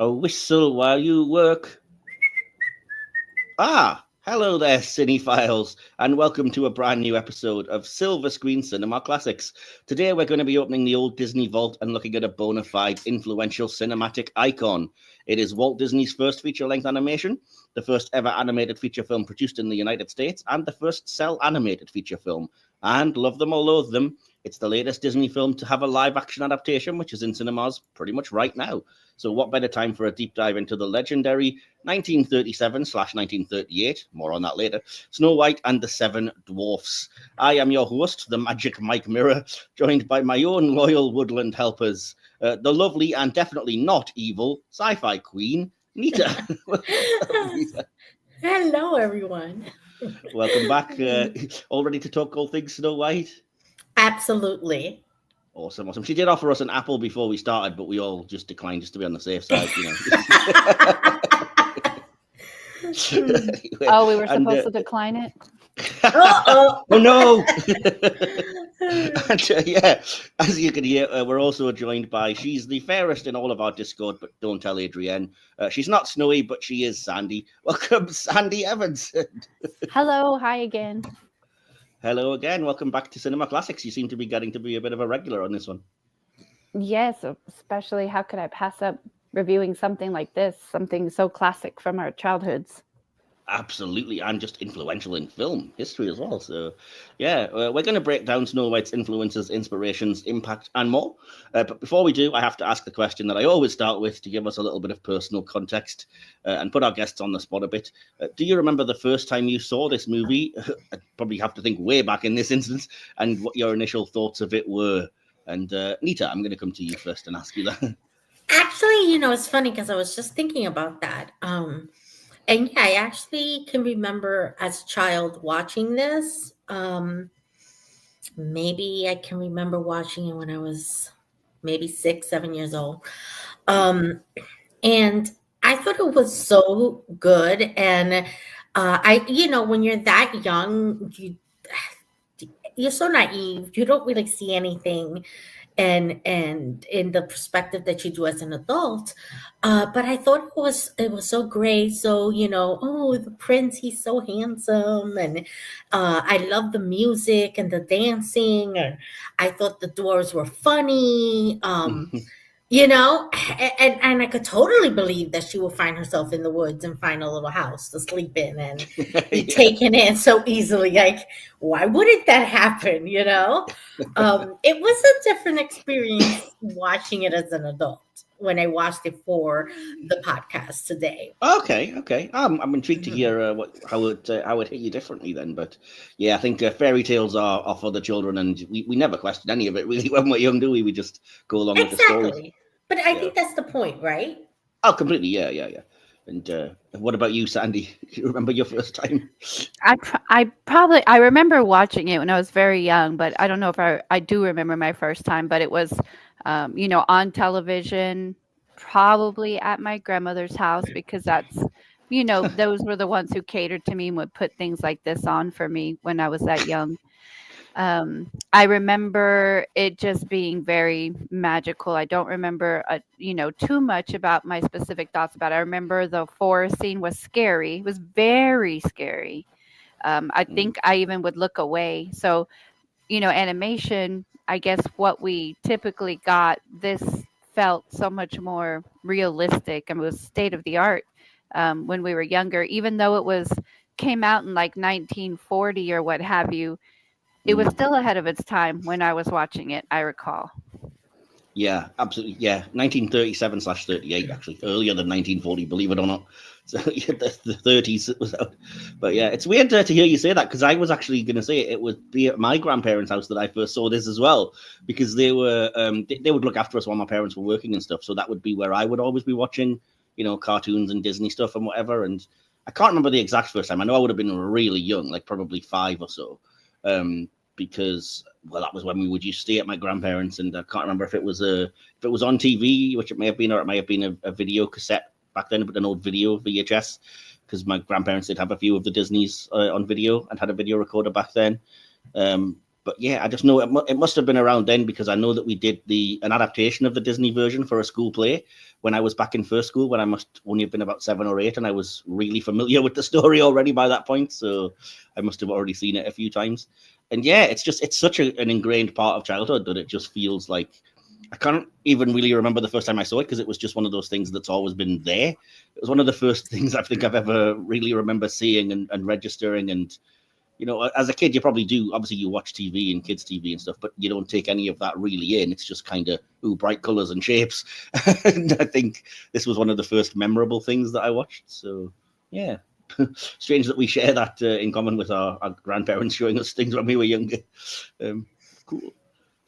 A whistle while you work. Hello there, cinephiles, and welcome to a brand new episode of Silver Screen Cinema Classics. Today we're going to be opening the old Disney vault and looking at a bona fide influential cinematic icon. It is Walt Disney's first feature-length animation, the first ever animated feature film produced in the United States, and the first cel-animated feature film. And love them or loathe them, it's the latest Disney film to have a live-action adaptation, which is in cinemas pretty much right now. So what better time for a deep dive into the legendary 1937/1938, more on that later, Snow White and the Seven Dwarfs. I am your host, the Magic Mike Mirror, joined by my own loyal woodland helpers, the lovely and definitely not evil Sci-Fi queen, Nita. Hello, everyone. Welcome back. All ready to talk all things Snow White? Absolutely. Awesome. She did offer us an apple before we started, but we all just declined just to be on the safe side, you know. Oh, we were supposed to decline it? Oh no! And, yeah, as you can hear, we're also joined by, she's the fairest in all of our Discord, but don't tell Adrienne. She's not snowy, but she is Sandy. Welcome, Sandy Eavenson. Hello, hi again. Hello again. Welcome back to Cinema Classics. You seem to be getting to be a bit of a regular on this one. Yes, especially how could I pass up reviewing something like this, something so classic from our childhoods? Absolutely, and just influential in film history as well. So, yeah, we're going to break down Snow White's influences, inspirations, impact, and more. But before we do, I have to ask the question that I always start with to give us a little bit of personal context and put our guests on the spot a bit. Do you remember the first time you saw this movie? I'd probably have to think way back in this instance, and what your initial thoughts of it were. And Nita, I'm going to come to you first and ask you that. Actually, it's funny because I was just thinking about that. And yeah, I actually can remember as a child watching this. Maybe I can remember watching it when I was maybe 6, 7 years old. And I thought it was so good. And when you're that young, you're so naive. You don't really see anything and in the perspective that you do as an adult. But I thought it was so great. So, the prince, he's so handsome. And I love the music and the dancing. And I thought the dwarves were funny. And I could totally believe that she will find herself in the woods and find a little house to sleep in and be taken in so easily. Like, why wouldn't that happen? It was a different experience watching it as an adult when I watched it for the podcast today. Okay. I'm intrigued to hear how it hit you differently then. But yeah, I think fairy tales are for the children, and we never question any of it really when we're young, do we? We just go along with the story. But I think that's the point, right? Oh, completely. Yeah. And what about you, Sandy? Do you remember your first time? I remember watching it when I was very young, but I don't know if I do remember my first time. But it was, on television, probably at my grandmother's house, because that's, those were the ones who catered to me and would put things like this on for me when I was that young. I remember it just being very magical. I don't remember, too much about my specific thoughts about it. I remember the forest scene was scary. It was very scary. I think I even would look away. So, animation, I guess what we typically got, this felt so much more realistic and was state of the art when we were younger, even though came out in like 1940 or what have you. It was still ahead of its time when I was watching it, I recall. Yeah, absolutely. Yeah, 1937/38, actually, earlier than 1940, believe it or not. So yeah, the 30s it was out. But yeah, it's weird to hear you say that, because I was actually going to say it would be at my grandparents' house that I first saw this as well, because they were they would look after us while my parents were working and stuff. So that would be where I would always be watching, cartoons and Disney stuff and whatever. And I can't remember the exact first time. I know I would have been really young, like probably 5 or so. Because that was when we would used to stay at my grandparents, and I can't remember if it was on TV, which it may have been, or it may have been a video cassette back then, but an old video VHS, because my grandparents did have a few of the Disneys on video and had a video recorder back then. But yeah, I just know it must have been around then, because I know that we did an adaptation of the Disney version for a school play when I was back in first school, when I must only have been about 7 or 8, and I was really familiar with the story already by that point. So I must have already seen it a few times. And yeah, it's such an ingrained part of childhood that it just feels like I can't even really remember the first time I saw it, because it was just one of those things that's always been there. It was one of the first things I think I've ever really remember seeing and registering. And you know, as a kid, you probably do. Obviously, you watch TV and kids' TV and stuff, but you don't take any of that really in. It's just kind of, bright colors and shapes. And I think this was one of the first memorable things that I watched. So, yeah. Strange that we share that in common with our grandparents showing us things when we were younger. Cool.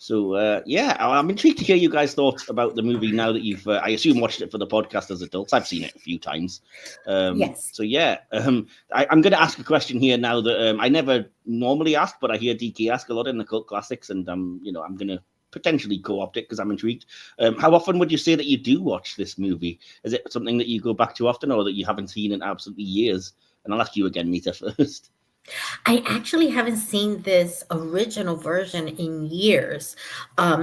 So, yeah, I'm intrigued to hear you guys' thoughts about the movie now that you've, I assume, watched it for the podcast as adults. I've seen it a few times. Yes. So, yeah, I'm going to ask a question here now that I never normally ask, but I hear DK ask a lot in the cult classics, and I'm going to potentially co-opt it because I'm intrigued. How often would you say that you do watch this movie? Is it something that you go back to often, or that you haven't seen in absolutely years? And I'll ask you again, Nita, first. I actually haven't seen this original version in years.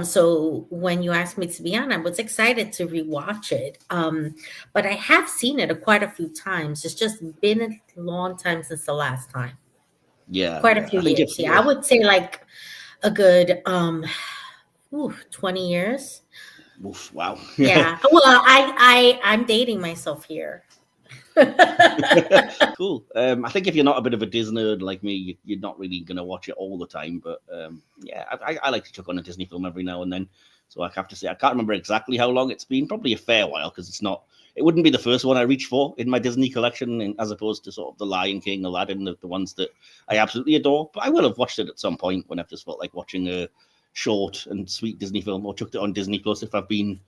So when you asked me to be on, I was excited to rewatch it. But I have seen it quite a few times. It's just been a long time since the last time. Yeah. Quite a few years. Yeah, I would say like a good 20 years. Oof, wow. Yeah. Well, I'm dating myself here. Cool. I think if you're not a bit of a Disney nerd like me, you're not really going to watch it all the time. But yeah, I like to chuck on a Disney film every now and then. So I have to say, I can't remember exactly how long it's been. Probably a fair while, because it wouldn't be the first one I reach for in my Disney collection, as opposed to sort of The Lion King, Aladdin, the ones that I absolutely adore. But I will have watched it at some point when I've just felt like watching a short and sweet Disney film, or chucked it on Disney Plus if I've been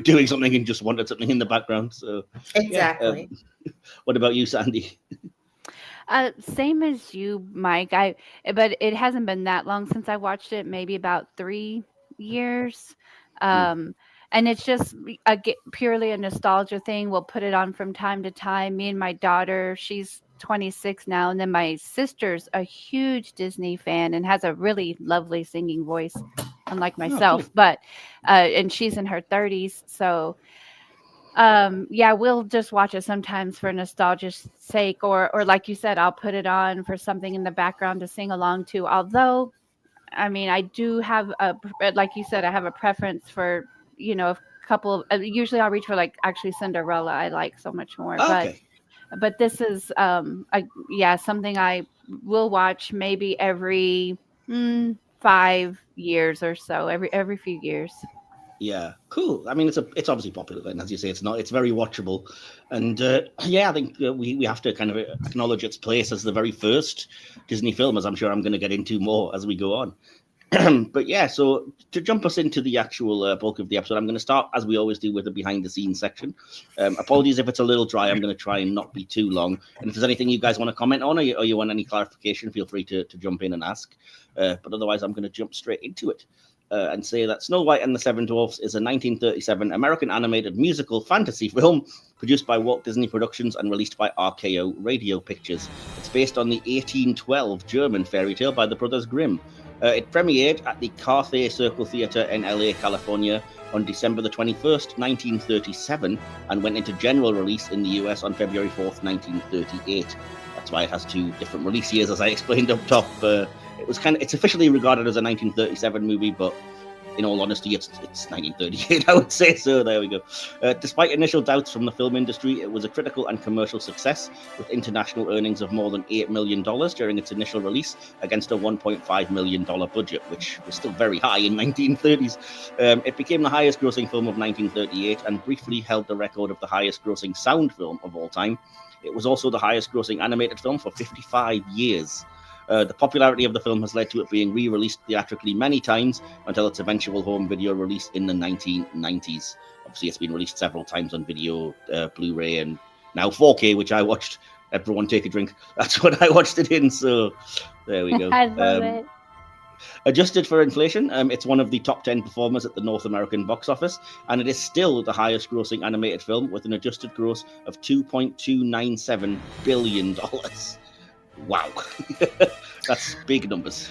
doing something and just wanted something in the background. So exactly. Yeah. What about you, Sandy? Same as you, Mike. But it hasn't been that long since I watched it. Maybe about 3 years. And it's just purely a nostalgia thing. We'll put it on from time to time. Me and my daughter, she's 26 now, and then my sister's a huge Disney fan and has a really lovely singing voice, unlike myself. But and she's in her 30s, so yeah, we'll just watch it sometimes for nostalgia's sake, or like you said, I'll put it on for something in the background to sing along to. Although, I mean, I do have like you said, I have a preference for, a couple of, usually I'll reach for like actually Cinderella. I like so much more. Okay. But this is something I will watch maybe every 5 years or so, every few years. Yeah, cool. I mean, it's obviously popular then, as you say. It's very watchable, and yeah, I think we have to kind of acknowledge its place as the very first Disney film, as I'm sure I'm going to get into more as we go on. But yeah, so to jump us into the actual bulk of the episode, I'm going to start, as we always do, with the behind-the-scenes section. Apologies if it's a little dry. I'm going to try and not be too long. And if there's anything you guys want to comment on, or you want any clarification, feel free to jump in and ask. But otherwise, I'm going to jump straight into it. And say that Snow White and the Seven Dwarfs is a 1937 American animated musical fantasy film produced by Walt Disney Productions and released by RKO Radio Pictures. It's based on the 1812 German fairy tale by the Brothers Grimm. It premiered at the Carthay Circle Theatre in LA, California on December the 21st, 1937, and went into general release in the US on February 4th, 1938. That's why it has 2 different release years, as I explained up top. It's officially regarded as a 1937 movie, but in all honesty, it's 1938, I would say. So there we go. Despite initial doubts from the film industry, it was a critical and commercial success, with international earnings of more than $8 million during its initial release, against a $1.5 million budget, which was still very high in 1930s. It became the highest grossing film of 1938 and briefly held the record of the highest grossing sound film of all time. It was also the highest grossing animated film for 55 years. The popularity of the film has led to it being re-released theatrically many times until its eventual home video release in the 1990s. Obviously, it's been released several times on video, Blu-ray, and now 4K, which I watched. Everyone take a drink. That's what I watched it in, so there we go. I love it. Adjusted for inflation, it's one of the top 10 performers at the North American box office, and it is still the highest grossing animated film with an adjusted gross of $2.297 billion. Wow. That's big numbers.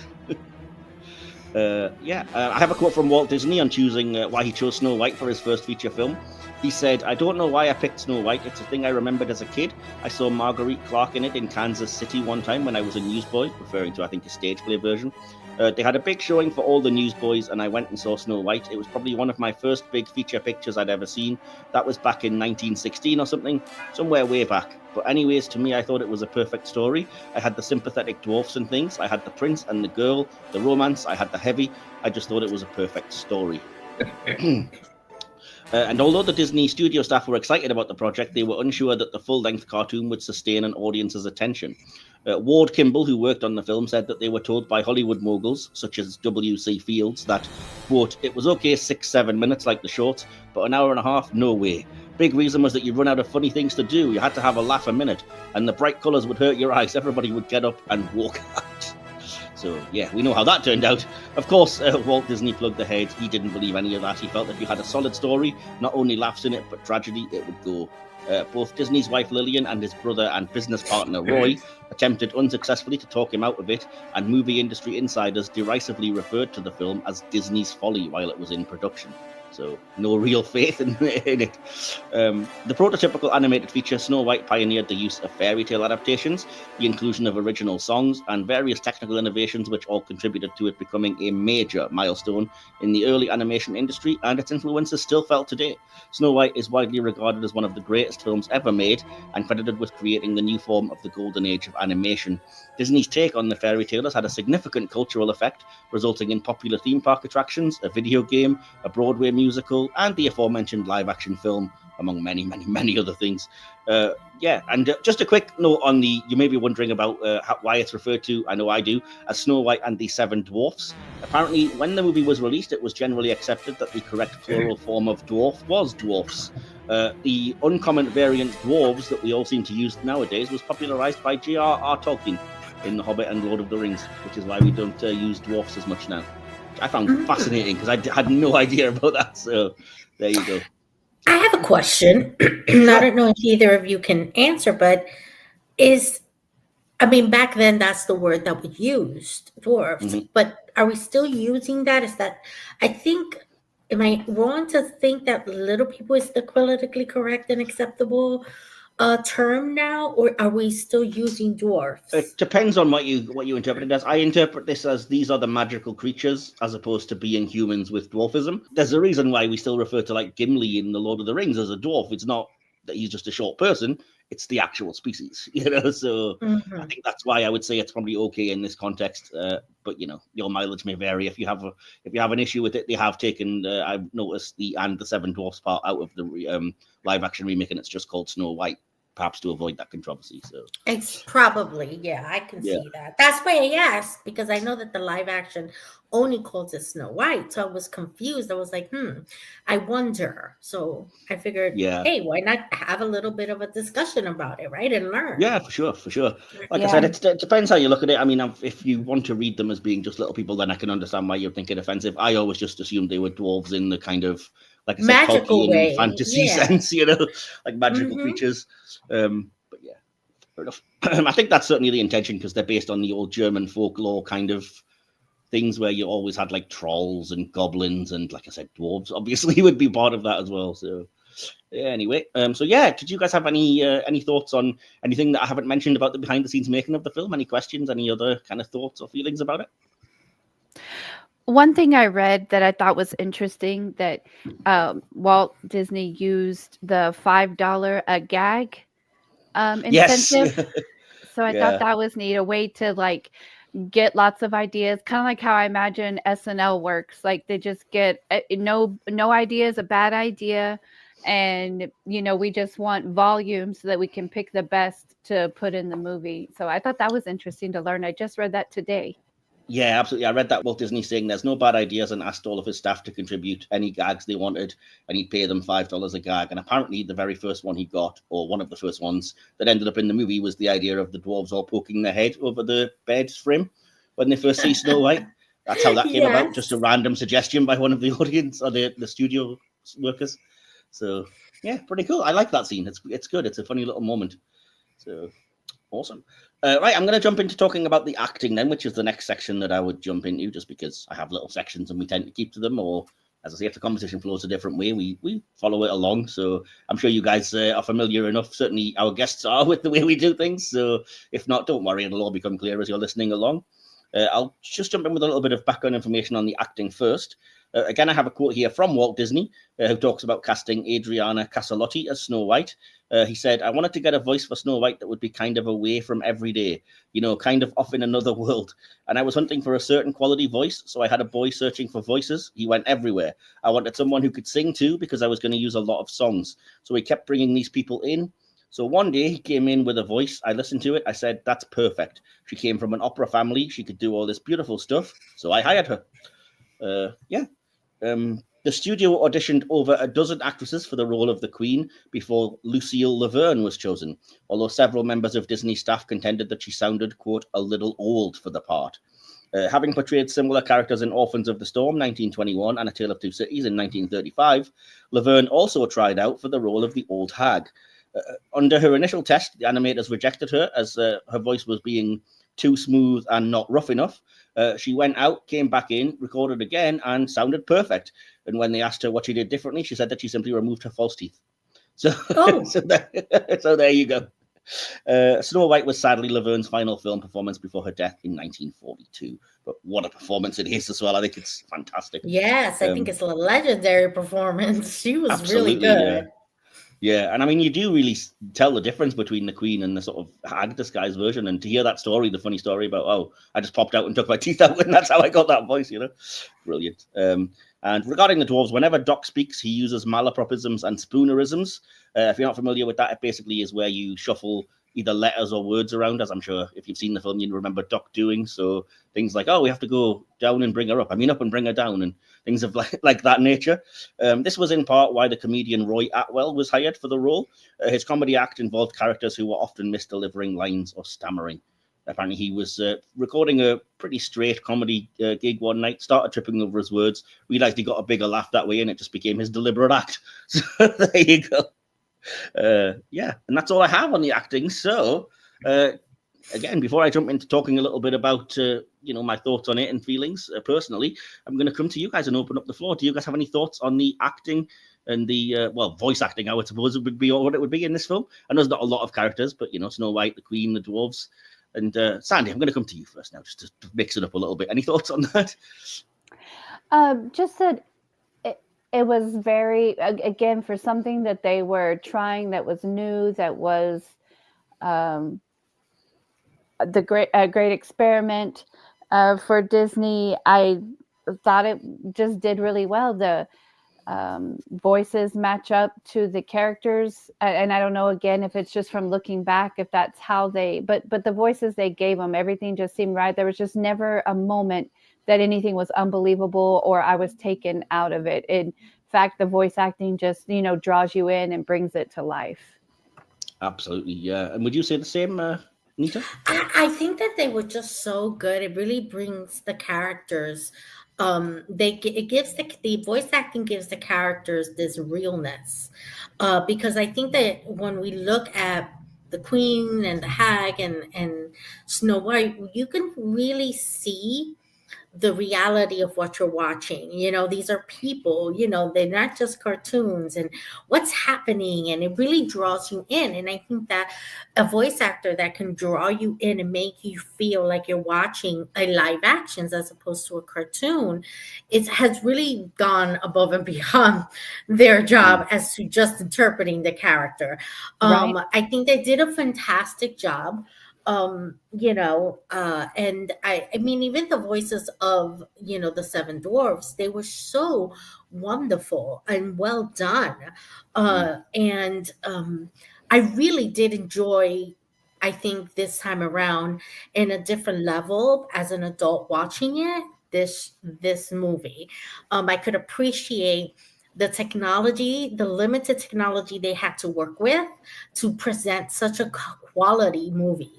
I have a quote from Walt Disney on choosing why he chose Snow White for his first feature film. He said, "I don't know why I picked Snow White. It's a thing I remembered as a kid. I saw Marguerite Clark in it in Kansas City one time when I was a newsboy," referring to, I think, a stage play version. They had a big showing for all the newsboys, and I went and saw Snow White. It was probably one of my first big feature pictures I'd ever seen. That was back in 1916 or something, somewhere way back. But anyways, to me, I thought it was a perfect story. I had the sympathetic dwarfs and things. I had the prince and the girl, the romance. I had the heavy. I just thought it was a perfect story. And although the Disney studio staff were excited about the project, they were unsure that the full-length cartoon would sustain an audience's attention. Ward Kimball, who worked on the film, said that they were told by Hollywood moguls, such as W.C. Fields, that, quote, "it was okay 6-7 minutes like the shorts, but an hour and a half, no way. Big reason was that you run out of funny things to do. You had to have a laugh a minute, and the bright colours would hurt your eyes. Everybody would get up and walk out." So, yeah, we know how that turned out. Of course, Walt Disney plugged ahead. He didn't believe any of that. He felt if you had a solid story, not only laughs in it, but tragedy, it would go. Both Disney's wife Lillian and his brother and business partner Roy attempted unsuccessfully to talk him out of it, and movie industry insiders derisively referred to the film as Disney's folly while it was in production. So no real faith in it. The prototypical animated feature Snow White pioneered the use of fairy tale adaptations, the inclusion of original songs, and various technical innovations which all contributed to it becoming a major milestone in the early animation industry, and its influence is still felt today. Snow White is widely regarded as one of the greatest films ever made and credited with creating the new form of the golden age of animation. Disney's take on the fairy tale has had a significant cultural effect, resulting in popular theme park attractions, a video game, a Broadway musical, and the aforementioned live-action film, among many, many, many other things. Just a quick note on you may be wondering about why it's referred to, I know I do, as Snow White and the Seven Dwarfs. Apparently, when the movie was released, it was generally accepted that the correct plural form of dwarf was dwarfs. The uncommon variant dwarves that we all seem to use nowadays was popularized by J.R.R. Tolkien in The Hobbit and Lord of the Rings, which is why we don't use dwarfs as much now. I found fascinating because I had no idea about that. So there you go. I have a question. I don't know if either of you can answer, but back then that's the word that we used, dwarfs. Mm-hmm. But are we still using that? Am I wrong to think that little people is the politically correct and acceptable term now, or are we still using dwarfs? It depends on what you interpret it as. I interpret this as these are the magical creatures, as opposed to being humans with dwarfism. There's a reason why we still refer to like Gimli in The Lord of the Rings as a dwarf. It's not that he's just a short person; it's the actual species, So mm-hmm. I think that's why I would say it's probably okay in this context. But your mileage may vary. If you have an issue with it, they have taken. I've noticed the Seven Dwarfs part out of the live action remake, and it's just called Snow White. Perhaps to avoid that controversy. So it's probably, I can see that. That's why I asked, because I know that the live action only calls it Snow White. So I was confused. I was like, I wonder. So I figured, hey, why not have a little bit of a discussion about it, right? And learn. Yeah, for sure. Like I said, it depends how you look at it. I mean, if you want to read them as being just little people, then I can understand why you're thinking offensive. I always just assumed they were dwarves in the kind of, like I said, magical way, fantasy sense, like magical creatures. But yeah, fair enough. I think that's certainly the intention, because they're based on the old German folklore kind of things where you always had like trolls and goblins, and like I said, dwarves obviously would be part of that as well. So yeah, anyway, did you guys have any thoughts on anything that I haven't mentioned about the behind the scenes making of the film? Any questions? Any other kind of thoughts or feelings about it? One thing I read that I thought was interesting, that Walt Disney used the $5 a gag incentive. Yes. So I thought that was neat, a way to like get lots of ideas, kind of like how I imagine SNL works. Like they just get no idea is a bad idea, and we just want volume so that we can pick the best to put in the movie. So I thought that was interesting to learn. I just read that today. Yeah, absolutely. I read that Walt Disney saying there's no bad ideas, and asked all of his staff to contribute any gags they wanted, and he'd pay them $5 a gag. And apparently the very first one he got, or one of the first ones that ended up in the movie, was the idea of the dwarves all poking their head over the bed frame when they first see Snow White. That's how that came about, just a random suggestion by one of the audience or the studio workers. So yeah, pretty cool. I like that scene. It's good. It's a funny little moment. So Awesome. Right, I'm going to jump into talking about the acting then, which is the next section that I would jump into, just because I have little sections and we tend to keep to them, or as I say, if the conversation flows a different way, we follow it along. So I'm sure you guys are familiar enough. Certainly our guests are with the way we do things. So if not, don't worry, it'll all become clear as you're listening along. I'll just jump in with a little bit of background information on the acting first. Again, I have a quote here from Walt Disney, who talks about casting Adriana Caselotti as Snow White. He said, "I wanted to get a voice for Snow White that would be kind of away from every day, kind of off in another world. And I was hunting for a certain quality voice, so I had a boy searching for voices. He went everywhere. I wanted someone who could sing too, because I was going to use a lot of songs. So he kept bringing these people in. So one day he came in with a voice. I listened to it. I said, that's perfect. She came from an opera family. She could do all this beautiful stuff. So I hired her." The studio auditioned over a dozen actresses for the role of the Queen before Lucille Laverne was chosen, although several members of Disney staff contended that she sounded, quote, a little old for the part. Having portrayed similar characters in Orphans of the Storm, 1921, and A Tale of Two Cities in 1935, Laverne also tried out for the role of the Old Hag. Under her initial test, the animators rejected her as her voice was being too smooth and not rough enough. She went out, came back in, recorded again, and sounded perfect. And when they asked her what she did differently, she said that she simply removed her false teeth. So, so there you go. Snow White was sadly Laverne's final film performance before her death in 1942. But what a performance it is as well. I think it's fantastic. Yes, I think it's a legendary performance. She was really good. Yeah, and I mean, you do really tell the difference between the Queen and the sort of hag disguised version. And to hear that story, the funny story about, oh, I just popped out and took my teeth out, and that's how I got that voice, Brilliant. And regarding the dwarves, whenever Doc speaks, he uses malapropisms and spoonerisms. If you're not familiar with that, it basically is where you shuffle either letters or words around, as I'm sure if you've seen the film, you remember Doc doing. So things like, oh, we have to go down and bring her up. I mean, up and bring her down, and things of like that nature. This was in part why the comedian Roy Atwell was hired for the role. His comedy act involved characters who were often misdelivering lines or stammering. Apparently, he was recording a pretty straight comedy gig one night, started tripping over his words, realized he got a bigger laugh that way, and it just became his deliberate act. So there you go. And that's all I have on the acting. So again, before I jump into talking a little bit about my thoughts on it and feelings personally, I'm going to come to you guys and open up the floor. Do you guys have any thoughts on the acting and the voice acting? I would suppose it would be what it would be in this film. I know there's not a lot of characters, but Snow White, the Queen, the dwarves, and Sandy. I'm going to come to you first now, just to mix it up a little bit. Any thoughts on that? Just that it was very, again, for something that they were trying that was new, that was a great experiment for Disney. I thought it just did really well. The voices match up to the characters, and I don't know, again, if it's just from looking back, if that's how but the voices they gave them, everything just seemed right. There was just never a moment that anything was unbelievable or I was taken out of it. In fact, the voice acting just, draws you in and brings it to life. Absolutely, yeah. And would you say the same, Nita? I think that they were just so good. It really brings the characters. It gives the voice acting gives the characters this realness. Because I think that when we look at the Queen and the Hag and Snow White, you can really see the reality of what you're watching. These are people, they're not just cartoons, and what's happening, and it really draws you in. And I think that a voice actor that can draw you in and make you feel like you're watching a live actions as opposed to a cartoon, it has really gone above and beyond their job as to just interpreting the character. Right. I think they did a fantastic job. And I mean, even the voices of, the Seven Dwarfs, they were so wonderful and well done. And I really did enjoy, I think, this time around in a different level as an adult watching it, this movie. I could appreciate the technology, the limited technology they had to work with to present such a quality movie.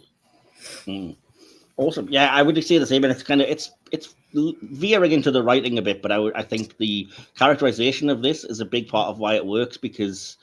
Awesome. Yeah, I would say the same. And it's veering into the writing a bit, but I think the characterization of this is a big part of why it works, because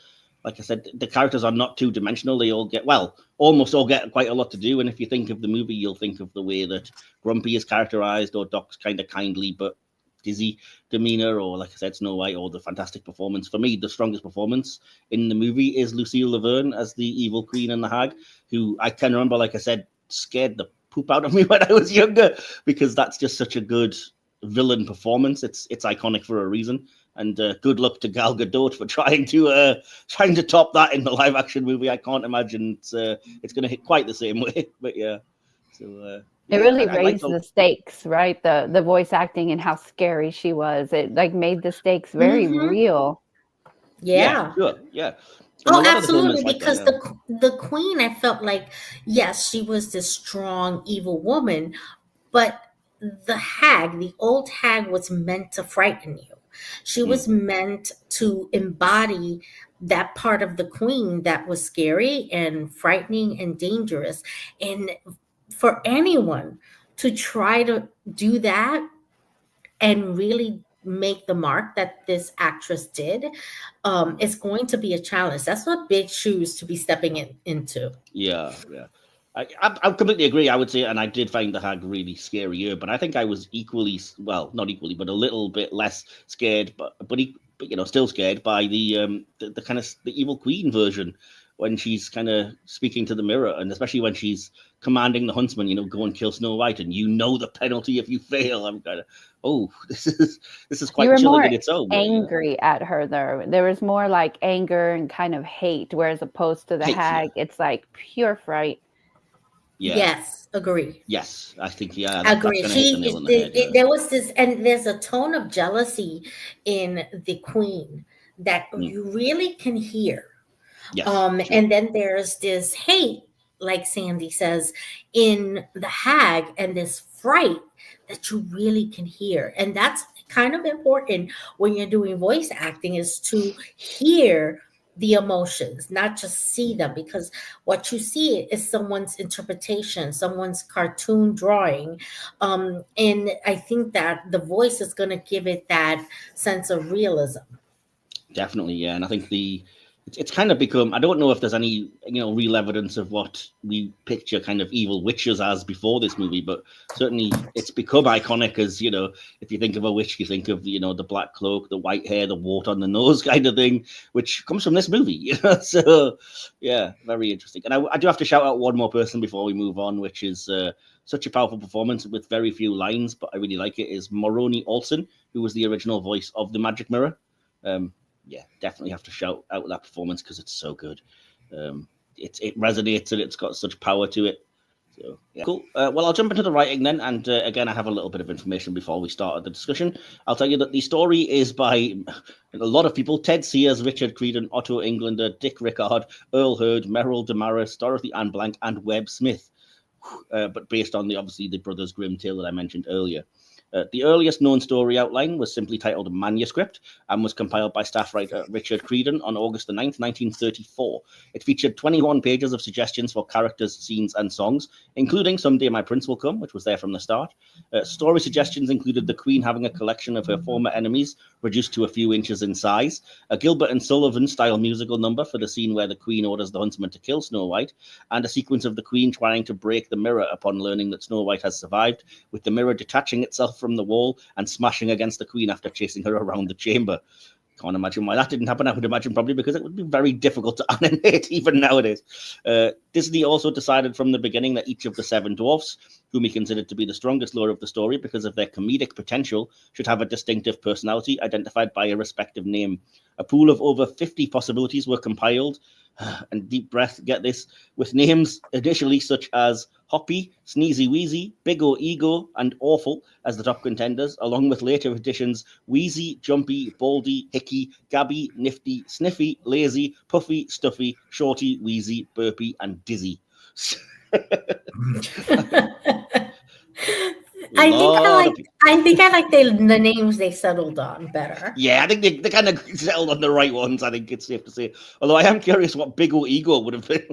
like I said, the characters are not two-dimensional. They all get, well, almost all get quite a lot to do. And if you think of the movie, you'll think of the way that Grumpy is characterized, or Doc's kind of kindly but dizzy demeanor, or like I said, Snow White, or the fantastic performance. For me, the strongest performance in the movie is Lucille Laverne as the evil queen and the hag, who I can remember, like I said, scared the poop out of me when I was younger, because that's just such a good villain performance. It's iconic for a reason. And good luck to Gal Gadot for trying to top that in the live action movie. I can't imagine it's going to hit quite the same way. But yeah, so it really raised the stakes, right? The voice acting and how scary she was. It like made the stakes very real. Yeah. Sure. Yeah. Oh, absolutely. Because the queen, I felt like, yes, she was this strong, evil woman, but the hag, the old hag, was meant to frighten you. She was meant to embody that part of the queen that was scary and frightening and dangerous. And for anyone to try to do that and really make the mark that this actress did, it's going to be a challenge. That's what big shoes to be stepping into. Yeah. I completely agree. I would say, and I did find the hag really scarier, but I think I was equally, well, not equally, but a little bit less scared, but still scared by the kind of the evil queen version, when she's kind of speaking to the mirror, and especially when she's commanding the Huntsmen, go and kill Snow White, and the penalty if you fail. I'm kind of, this is quite chilling in its own way. Angry at her though. There was more like anger and kind of hate, whereas opposed to the hag, it's like pure fright. Yeah. Yes, agree. Yes, I think agree. There was this, and there's a tone of jealousy in the queen that you really can hear. Yes, and then there's this hate, like Sandy says, in the hag, and this fright that you really can hear. And that's kind of important when you're doing voice acting, is to hear the emotions, not just see them, because what you see is someone's interpretation, someone's cartoon drawing. And I think that the voice is going to give it that sense of realism. Definitely, yeah. And I think it's kind of become, I don't know if there's any, real evidence of what we picture kind of evil witches as before this movie, but certainly it's become iconic as, if you think of a witch, you think of, the black cloak, the white hair, the wart on the nose kind of thing, which comes from this movie, So, yeah, very interesting. And I do have to shout out one more person before we move on, which is such a powerful performance with very few lines, but I really like it, is Moroni Olsen, who was the original voice of the Magic Mirror. Yeah, definitely have to shout out that performance because it's so good. It resonates and it's got such power to it. So yeah, cool. Well, I'll jump into the writing then, and again, I have a little bit of information before we start the discussion. I'll tell you that the story is by a lot of people: Ted Sears, Richard Creedon, Otto Englander, Dick Rickard, Earl Hurd, Merrill Damaris, Dorothy Ann Blank, and Webb Smith. But based on the Brothers Grimm tale that I mentioned earlier. The earliest known story outline was simply titled Manuscript and was compiled by staff writer Richard Creedon on August the 9th, 1934. It featured 21 pages of suggestions for characters, scenes, and songs, including Someday My Prince Will Come, which was there from the start. Story suggestions included the Queen having a collection of her former enemies, reduced to a few inches in size, a Gilbert and Sullivan-style musical number for the scene where the Queen orders the Huntsman to kill Snow White, and a sequence of the Queen trying to break the mirror upon learning that Snow White has survived, with the mirror detaching itself from the wall and smashing against the Queen after chasing her around the chamber. Can't imagine why that didn't happen. I would imagine probably because it would be very difficult to animate even nowadays. Disney also decided from the beginning that each of the seven dwarfs, whom he considered to be the strongest lore of the story because of their comedic potential, should have a distinctive personality identified by a respective name. A pool of over 50 possibilities were compiled, and deep breath, get this, with names initially such as Hoppy, Sneezy Weezy, Big O Ego, and Awful as the top contenders, along with later additions Wheezy, Jumpy, Baldy, Hickey, Gabby, Nifty, Sniffy, Lazy, Puffy, Stuffy, Shorty, Wheezy, Burpy, and Dizzy. I think I like the names they settled on better. Yeah, I think they kind of settled on the right ones, I think it's safe to say. Although I am curious what Big O Ego would have been.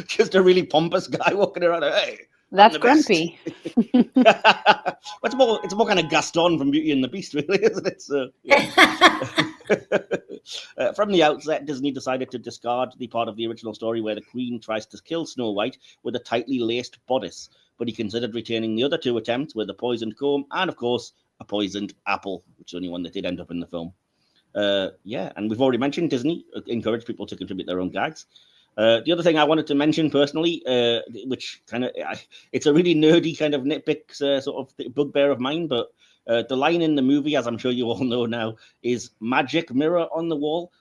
Just a really pompous guy walking around. Hey, that's Grumpy. It's more kind of Gaston from Beauty and the Beast, really, isn't it? So, yeah. From the outset, Disney decided to discard the part of the original story where the Queen tries to kill Snow White with a tightly laced bodice, but he considered retaining the other two attempts with a poisoned comb and, of course, a poisoned apple, which is the only one that did end up in the film. And we've already mentioned Disney encouraged people to contribute their own gags. The other thing I wanted to mention personally, which it's a really nerdy kind of nitpick sort of bugbear of mine, but the line in the movie, as I'm sure you all know now, is magic mirror on the wall.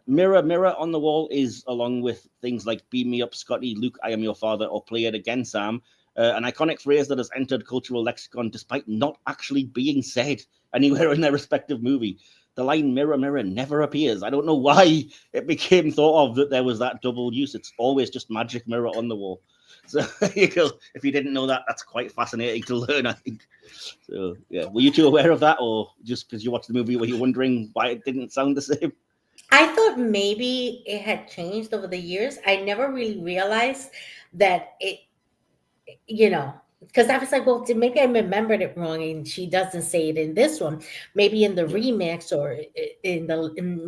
Mirror, mirror on the wall is, along with things like beam me up, Scotty, Luke, I am your father, or play it again, Sam, an iconic phrase that has entered cultural lexicon despite not actually being said anywhere in their respective movie. The line mirror, mirror never appears. I don't know why it became thought of that there was that double use. It's always just magic mirror on the wall. So if you didn't know that, that's quite fascinating to learn, I think. So, yeah. Were you two aware of that, or just because you watched the movie were you wondering why it didn't sound the same? I thought maybe it had changed over the years. I never really realized that it, because I was like, well, maybe I remembered it wrong, and she doesn't say it in this one. Maybe in the remix or in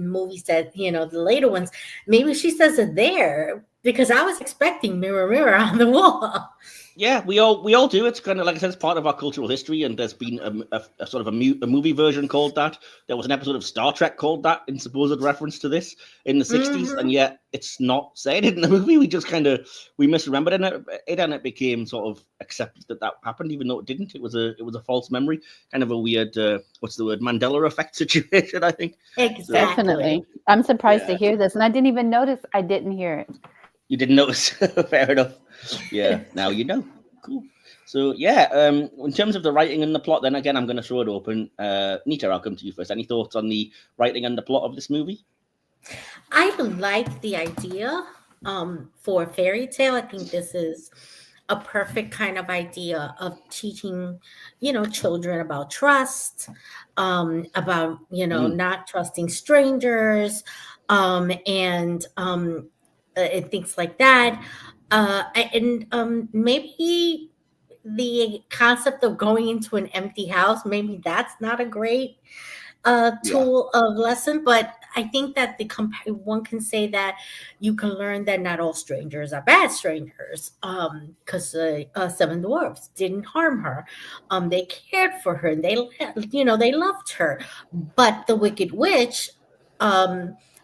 movies that the later ones, maybe she says it there because I was expecting mirror, mirror on the wall. Yeah, we all do. It's kind of like I said, it's part of our cultural history, and there's been a sort of a movie version called that. There was an episode of Star Trek called that in supposed reference to this in the 60s, and yet it's not said in the movie. We just we misremembered it, and it became sort of accepted that happened, even though it didn't. It was a false memory, kind of a weird what's the word, Mandela effect situation, I think. Exactly. Definitely. I'm surprised to hear this, and I didn't even notice I didn't hear it. You didn't notice? Fair enough. Yeah, now you know. Cool. So, in terms of the writing and the plot, then again, I'm going to throw it open. Nita, I'll come to you first. Any thoughts on the writing and the plot of this movie? I like the idea for a fairy tale. I think this is a perfect kind of idea of teaching, children about trust, about, not trusting strangers, and things like that. Maybe the concept of going into an empty house, maybe that's not a great tool of lesson, but I think that one can say that you can learn that not all strangers are bad strangers, because Seven Dwarfs didn't harm her. They cared for her, and they loved her. But the Wicked Witch,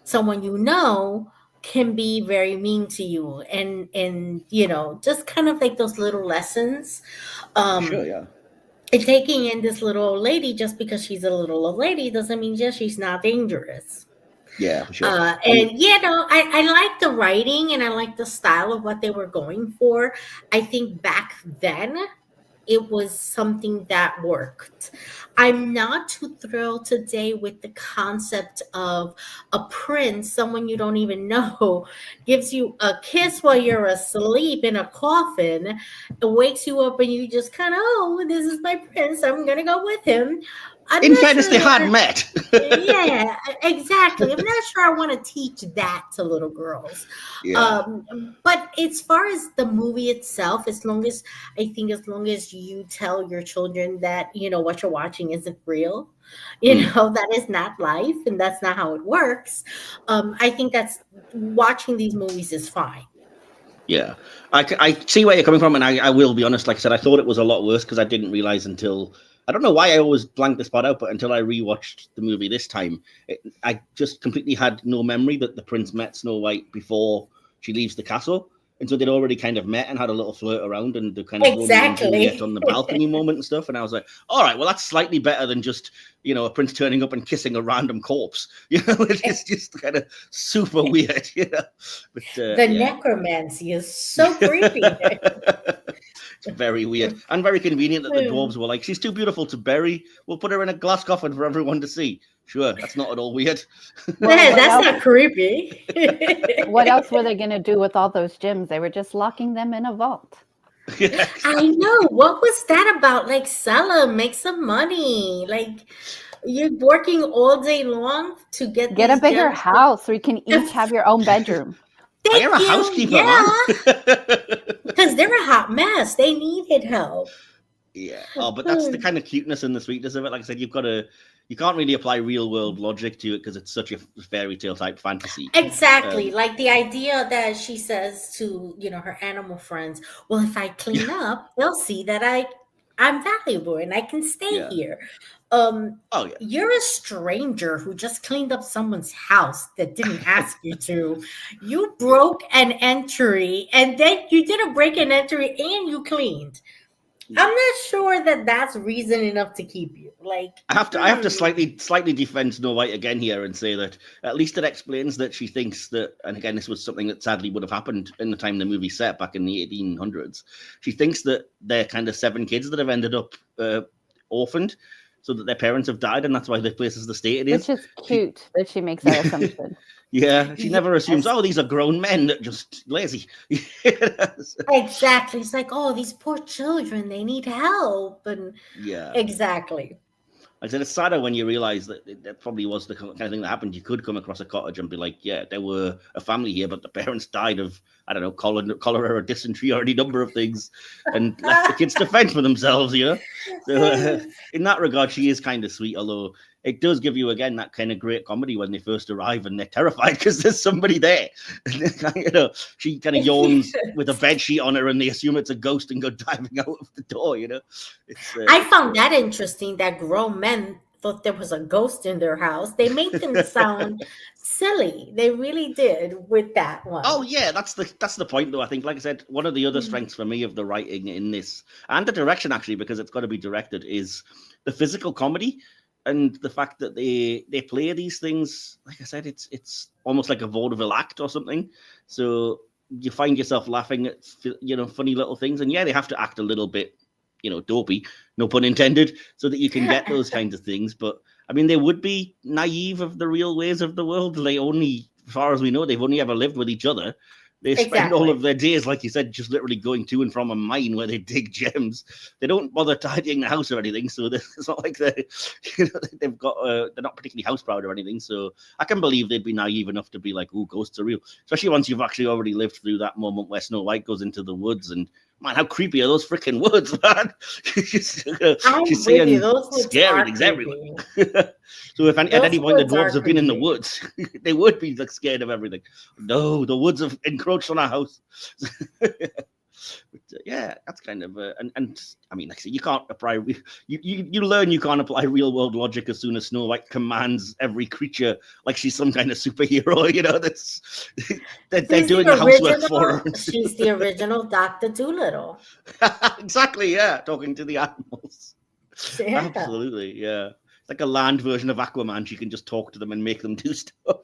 someone can be very mean to you, and just kind of like those little lessons. Sure, yeah. And taking in this little old lady just because she's a little old lady doesn't mean she's not dangerous. Yeah, for sure. I like the writing and I like the style of what they were going for. I think back then it was something that worked. I'm not too thrilled today with the concept of a prince, someone you don't even know, gives you a kiss while you're asleep in a coffin, it wakes you up and you just kind of, this is my prince, I'm going to go with him. In fairness, they had met. Yeah, exactly. I'm not sure I want to teach that to little girls. Yeah. But as far as the movie itself, as long as you tell your children that, what you're watching isn't real, that is not life and that's not how it works. I think that's watching these movies is fine. Yeah, I see where you're coming from, and I will be honest. Like I said, I thought it was a lot worse because I didn't realize until, I don't know why I always blank this part out, but until I rewatched the movie this time, I just completely had no memory that the prince met Snow White before she leaves the castle. And so they'd already kind of met and had a little flirt around and the kind of Romeo and Juliet on the balcony moment and stuff. And I was like, all right, well, that's slightly better than just, a prince turning up and kissing a random corpse. It's just kind of super weird, But, the necromancy is so creepy. It's very weird and very convenient that the dwarves were like, she's too beautiful to bury. We'll put her in a glass coffin for everyone to see. Sure, that's not at all weird. That's not creepy. What else were they going to do with all those gems? They were just locking them in a vault. Yeah. I know. What was that about? Like, sell them, make some money. Like, you're working all day long to get a bigger house so you can each have your own bedroom. You're a housekeeper, because they're a hot mess. They needed help. Yeah. Oh, but that's the kind of cuteness and the sweetness of it. Like I said, you've got to you can't really apply real world logic to it because it's such a fairy tale type fantasy. Exactly. Like the idea that she says to, her animal friends, well, if I clean up, they'll see that I'm valuable and I can stay here. Oh yeah. You're a stranger who just cleaned up someone's house that didn't ask you to. You broke an entry and then you did a break and entry and you cleaned. I'm not sure that that's reason enough to keep you. Like, I have to slightly defend Snow White again here and say that at least it explains that she thinks that, and again, this was something that sadly would have happened in the time the movie set back in the 1800s. She thinks that they're kind of 7 kids that have ended up orphaned, so that their parents have died, and that's why the place is the state it is. Which is cute that she makes that assumption. Yeah, she never assumes, oh, these are grown men that just lazy. Exactly. It's like, oh, these poor children, they need help. And yeah, exactly. I said it's sadder when you realize that that probably was the kind of thing that happened. You could come across a cottage and be like, yeah, there were a family here, but the parents died of, I don't know, cholera or dysentery or any number of things, and left the kids to fend for themselves, So in that regard, she is kind of sweet, although it does give you, again, that kind of great comedy when they first arrive and they're terrified because there's somebody there. She kind of yawns with a bed sheet on her and they assume it's a ghost and go diving out of the door, I found that interesting that grown men thought there was a ghost in their house. They made them sound silly. They really did with that one. Oh yeah, that's the point though. I think, like I said, one of the other strengths for me of the writing in this and the direction, actually, because it's got to be directed, is the physical comedy. And the fact that they play these things, like I said, it's almost like a vaudeville act or something. So you find yourself laughing at funny little things, and yeah, they have to act a little bit, dopey, no pun intended, so that you can get those kinds of things. But I mean, they would be naive of the real ways of the world. They only, as far as we know, they've only ever lived with each other. They spend all of their days, like you said, just literally going to and from a mine where they dig gems. They don't bother tidying the house or anything, so it's not like they've got they're not particularly house proud or anything. So I can believe they'd be naive enough to be like, "Oh, ghosts are real," especially once you've actually already lived through that moment where Snow White goes into the woods and. Man, how creepy are those freaking woods, man? She's seeing scary things everywhere. So if at any point the dwarves have been in the woods, they would be like scared of everything. No, the woods have encroached on our house. But, yeah, that's kind of and I mean, like I said, you can't apply. You learn you can't apply real world logic as soon as Snow White commands every creature like she's some kind of superhero. That's they're doing the housework for her. She's the original Dr. Dolittle. Exactly. Yeah, talking to the animals. Yeah. Absolutely. Yeah. Like a land version of Aquaman. She can just talk to them and make them do stuff.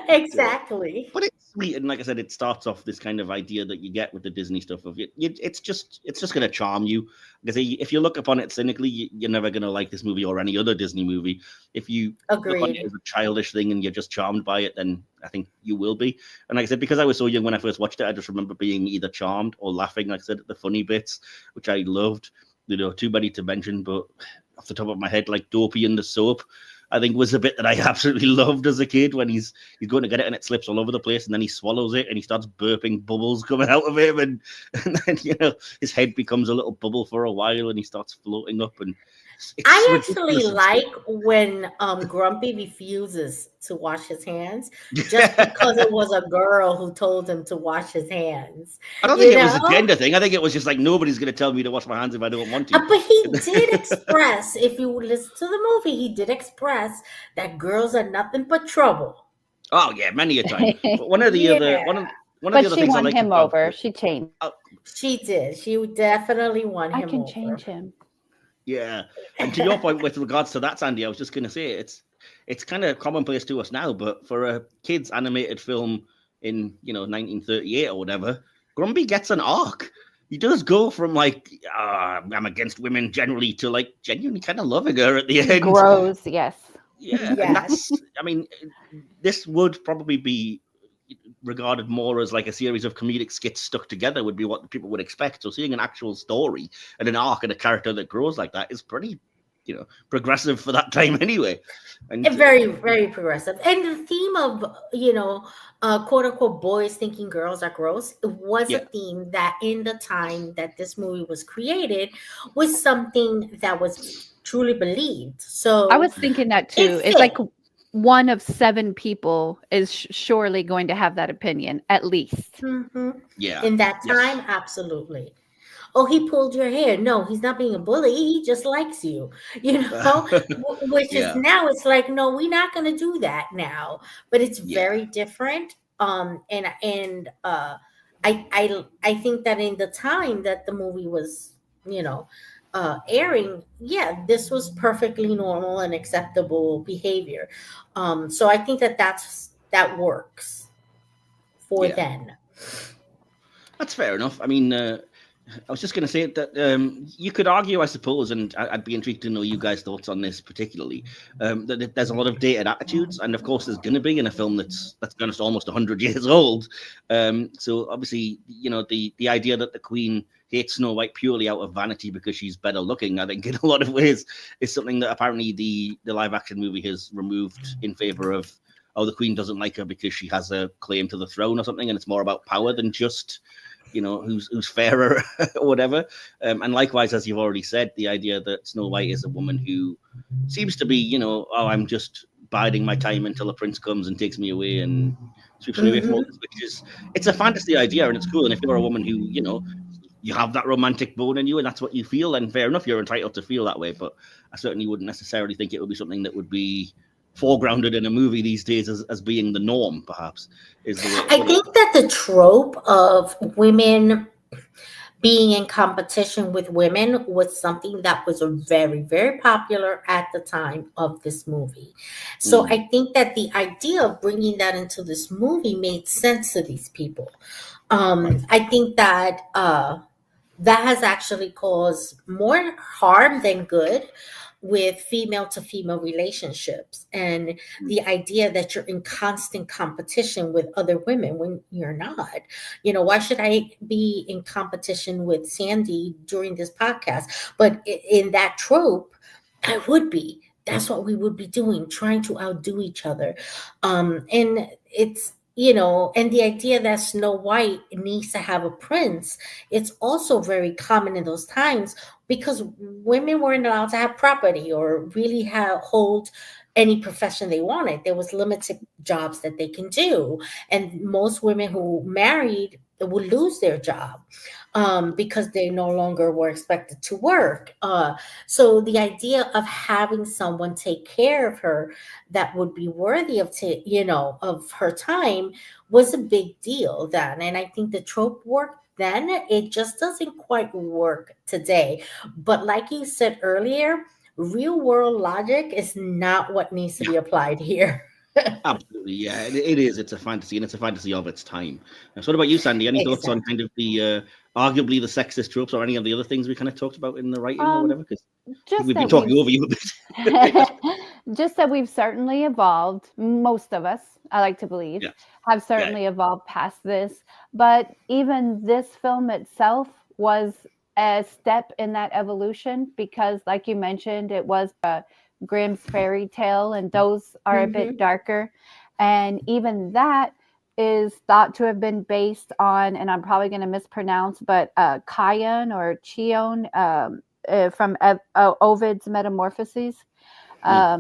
Exactly. But it's sweet, and like I said, it starts off this kind of idea that you get with the Disney stuff of it. It's just going to charm you. Because if you look upon it cynically, you're never going to like this movie or any other Disney movie. If you look on it as a childish thing and you're just charmed by it, then I think you will be. And like I said, because I was so young when I first watched it, I just remember being either charmed or laughing, like I said, at the funny bits, which I loved. Too many to mention, but off the top of my head, like Dopey and the soap, I think was a bit that I absolutely loved as a kid when he's going to get it and it slips all over the place and then he swallows it and he starts burping bubbles coming out of him and then his head becomes a little bubble for a while and he starts floating up and I actually like when Grumpy refuses to wash his hands just because it was a girl who told him to wash his hands. I don't think it was a gender thing. I think it was just like nobody's going to tell me to wash my hands if I don't want to. But he did express, if you listen to the movie, he did express that girls are nothing but trouble. Oh yeah, many a time. But one of the other things I like him over. She changed. She did. She definitely won him over. I can change him. Yeah, and to your point with regards to that, Sandy, I was just going to say it's kind of commonplace to us now, but for a kids animated film in 1938 or whatever, Grumpy gets an arc. He does go from like I'm against women generally to like genuinely kind of loving her at the end. He grows, yes. Yeah, and that's. I mean, this would probably be regarded more as like a series of comedic skits stuck together would be what people would expect. So seeing an actual story and an arc and a character that grows like that is pretty progressive for that time anyway. And Very, very progressive. And the theme of, quote unquote, boys thinking girls are gross was a yeah, theme that in the time that this movie was created was something that was truly believed. I So was thinking that too. it It's fit. like one of 7 people is surely going to have that opinion, at least. Hmm. yeah, In that time, yes, absolutely. Oh, he pulled your hair. No, he's not being a bully. He just likes you, which is yeah, now it's like, no, we're not going to do that now. But it's yeah, very different. I think that in the time that the movie was, you know, airing, yeah, this was perfectly normal and acceptable behavior. So I think that works for yeah. then. That's fair enough. I mean, I was just going to say that you could argue, I suppose, and I'd be intrigued to know you guys' thoughts on this particularly. That there's a lot of dated attitudes, and of course, there's going to be in a film that's to be honest, almost 100 years old. So obviously, the idea that the Queen hates Snow White purely out of vanity because she's better looking, I think, in a lot of ways, is something that apparently the live action movie has removed in favor of. Oh, the Queen doesn't like her because she has a claim to the throne or something, and it's more about power than just who's fairer or whatever. And likewise, as you've already said, the idea that Snow White is a woman who seems to be, oh, I'm just biding my time until a prince comes and takes me away and sweeps me away from all this, which is, it's a fantasy idea and it's cool. And if you're a woman who, you have that romantic bone in you and that's what you feel, then fair enough, you're entitled to feel that way. But I certainly wouldn't necessarily think it would be something that would be foregrounded in a movie these days as being the norm, perhaps, is the way to I put it. think that the trope of women being in competition with women was something that was very, very popular at the time of this movie. So I think that the idea of bringing that into this movie made sense to these people. Right. I think that that has actually caused more harm than good with female to female relationships and the idea that you're in constant competition with other women when you're not. Why should I be in competition with Sandy during this podcast? But in that trope, I would be. That's what we would be doing, trying to outdo each other. And it's, and the idea that Snow White needs to have a prince, it's also very common in those times because women weren't allowed to have property or really hold any profession they wanted. There was limited jobs that they can do. And most women who married would lose their job because they no longer were expected to work. So the idea of having someone take care of her that would be worthy of her time was a big deal then. And I think the trope worked then. It just doesn't quite work today. But like you said earlier, real world logic is not what needs to be applied here. Absolutely, yeah, it is. It's a fantasy, and it's a fantasy of its time. And so, what about you, Sandy? Any thoughts on kind of the arguably the sexist tropes, or any of the other things we kind of talked about in the writing or whatever? Because we've been talking over you a bit. Just that we've certainly evolved. Most of us, I like to believe, have certainly evolved past this. But even this film itself was a step in that evolution because, like you mentioned, it was Grimm's fairy tale, and those are a bit darker. And even that is thought to have been based on, and I'm probably going to mispronounce, but Chion or Chion from Ovid's Metamorphoses. A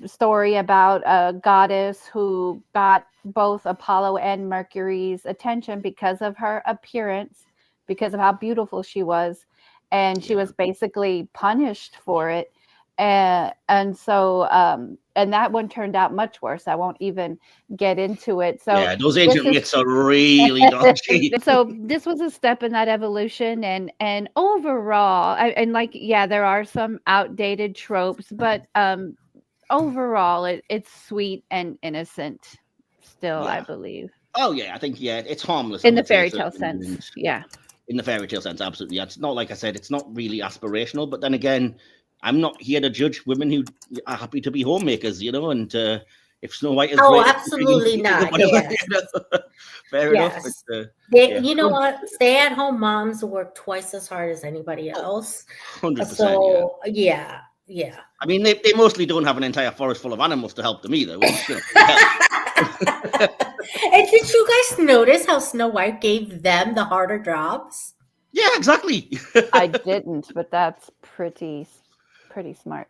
story about a goddess who got both Apollo and Mercury's attention because of her appearance, because of how beautiful she was. And she was basically punished for it. And so that one turned out much worse. I won't even get into it. So yeah, those ancient myths are really dodgy. So this was a step in that evolution, and overall, there are some outdated tropes, but overall, it's sweet and innocent still, I believe. Oh yeah, I think it's harmless In the fairy tale sense, in the fairy tale sense, absolutely. It's not, like I said, it's not really aspirational. But then again, I'm not here to judge women who are happy to be homemakers, and if Snow White is great, absolutely not. Fair enough. You know what? Stay-at-home moms work twice as hard as anybody else. 100%. So Yeah. I mean, they mostly don't have an entire forest full of animals to help them either. Which, you know, And did you guys notice how Snow White gave them the harder jobs? yeah, exactly. I didn't, but that's pretty smart.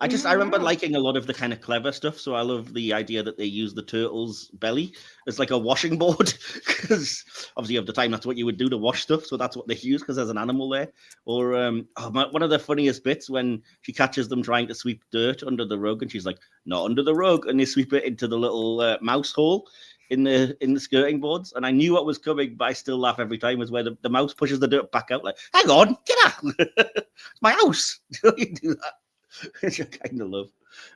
I remember liking a lot of the kind of clever stuff. So I love the idea that they use the turtle's belly as like a washing board, because obviously at the time that's what you would do to wash stuff. So that's what they use because there's an animal there. Or one of the funniest bits when she catches them trying to sweep dirt under the rug, and she's like, "Not under the rug," and they sweep it into the little mouse hole in the skirting boards. And I knew what was coming, but I still laugh every time. Is where the mouse pushes the dirt back out, like, "Hang on, get out! It's my house." You do that. Which I kind of love.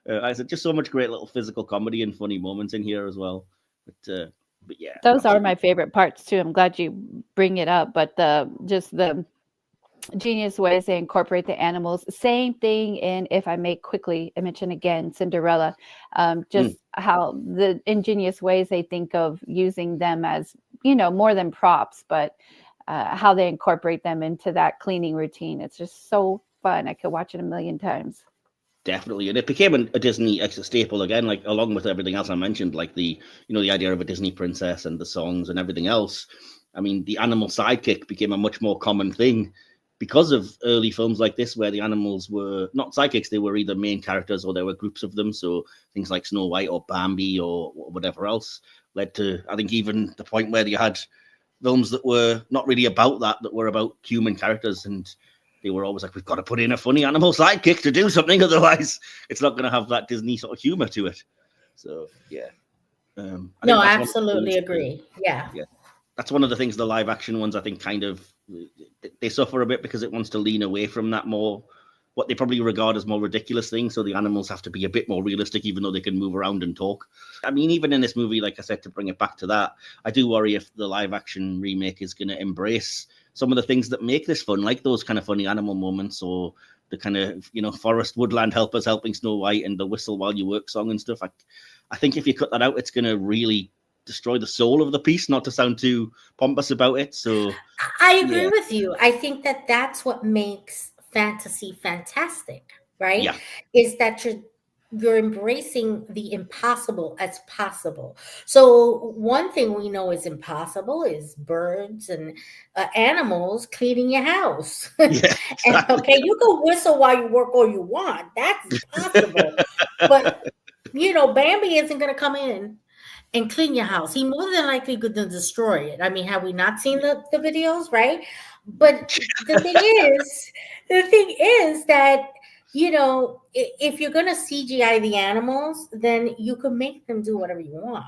I said just so much great little physical comedy and funny moments in here as well. But yeah, those are my favorite parts too. I'm glad you bring it up. But the genius ways they incorporate the animals. Same thing in If I May Quickly mention again, Cinderella. Just how the ingenious ways they think of using them as, more than props, but how they incorporate them into that cleaning routine. It's just so fun. I could watch it a million times. Definitely, and it became a Disney staple again, like along with everything else I mentioned, like the idea of a Disney princess and the songs and everything else. I mean, the animal sidekick became a much more common thing because of early films like this, where the animals were not sidekicks; they were either main characters or there were groups of them. So things like Snow White or Bambi or whatever else led to, I think, even the point where you had films that were not really about that were about human characters, and they were always like, we've got to put in a funny animal sidekick to do something, otherwise it's not going to have that Disney sort of humor to it. So yeah, no, I absolutely agree. Yeah, that's one of the things the live action ones I think kind of they suffer a bit because it wants to lean away from that more what they probably regard as more ridiculous things. So the animals have to be a bit more realistic, even though they can move around and talk. I mean, even in this movie, like I said, to bring it back to that, I do worry if the live action remake is going to embrace some of the things that make this fun, like those kind of funny animal moments, or the kind of, forest woodland helpers helping Snow White and the whistle while you work song and stuff. I think if you cut that out, it's going to really destroy the soul of the piece, not to sound too pompous about it. So I agree with you. I think that that's what makes fantasy fantastic, right? Yeah. Is that you're embracing the impossible as possible. So one thing we know is impossible is birds and animals cleaning your house. Yeah, exactly. And okay, you can whistle while you work all you want. That's possible. But Bambi isn't going to come in and clean your house. He more than likely could destroy it. I mean, have we not seen the videos, right? But the thing is that, if you're going to CGI the animals, then you can make them do whatever you want.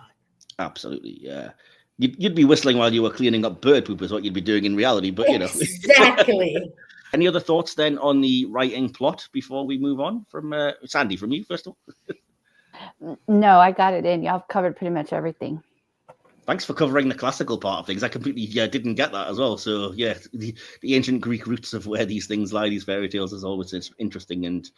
Absolutely, yeah. You'd be whistling while you were cleaning up bird poop is what you'd be doing in reality, but Exactly. Any other thoughts then on the writing plot before we move on? From Sandy, from you first of all. No, I got it in. Y'all covered pretty much everything. Thanks for covering the classical part of things. I completely didn't get that as well. So yeah, the ancient Greek roots of where these things lie, these fairy tales, is always interesting, and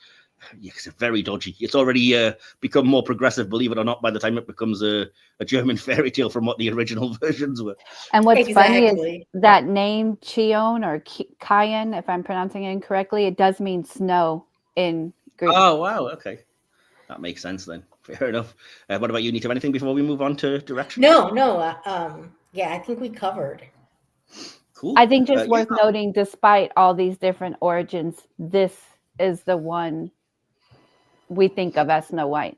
it's very dodgy. It's already become more progressive, believe it or not, by the time it becomes a German fairy tale from what the original versions were. And what's funny is that name Chion or Kion, if I'm pronouncing it incorrectly, it does mean snow in Greek. Oh wow, okay, that makes sense then. Fair enough. What about you, Nita? Anything before we move on to direction? No. I think we covered. Cool. I think just worth noting, despite all these different origins, this is the one we think of as Snow White.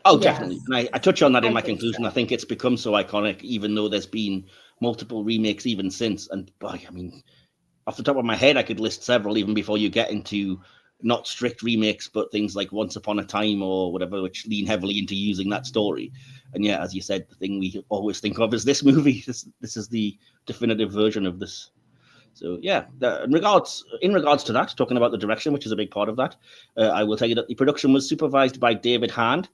Oh, definitely. And I touch on that in my conclusion. So. I think it's become so iconic, even though there's been multiple remakes even since. And boy, I mean, off the top of my head, I could list several even before you get into not strict remakes, but things like Once Upon a Time or whatever, which lean heavily into using that story. And yeah, as you said, the thing we always think of is this movie. This is the definitive version of this. So yeah, in regards to that, talking about the direction, which is a big part of that, I will tell you that the production was supervised by David Hand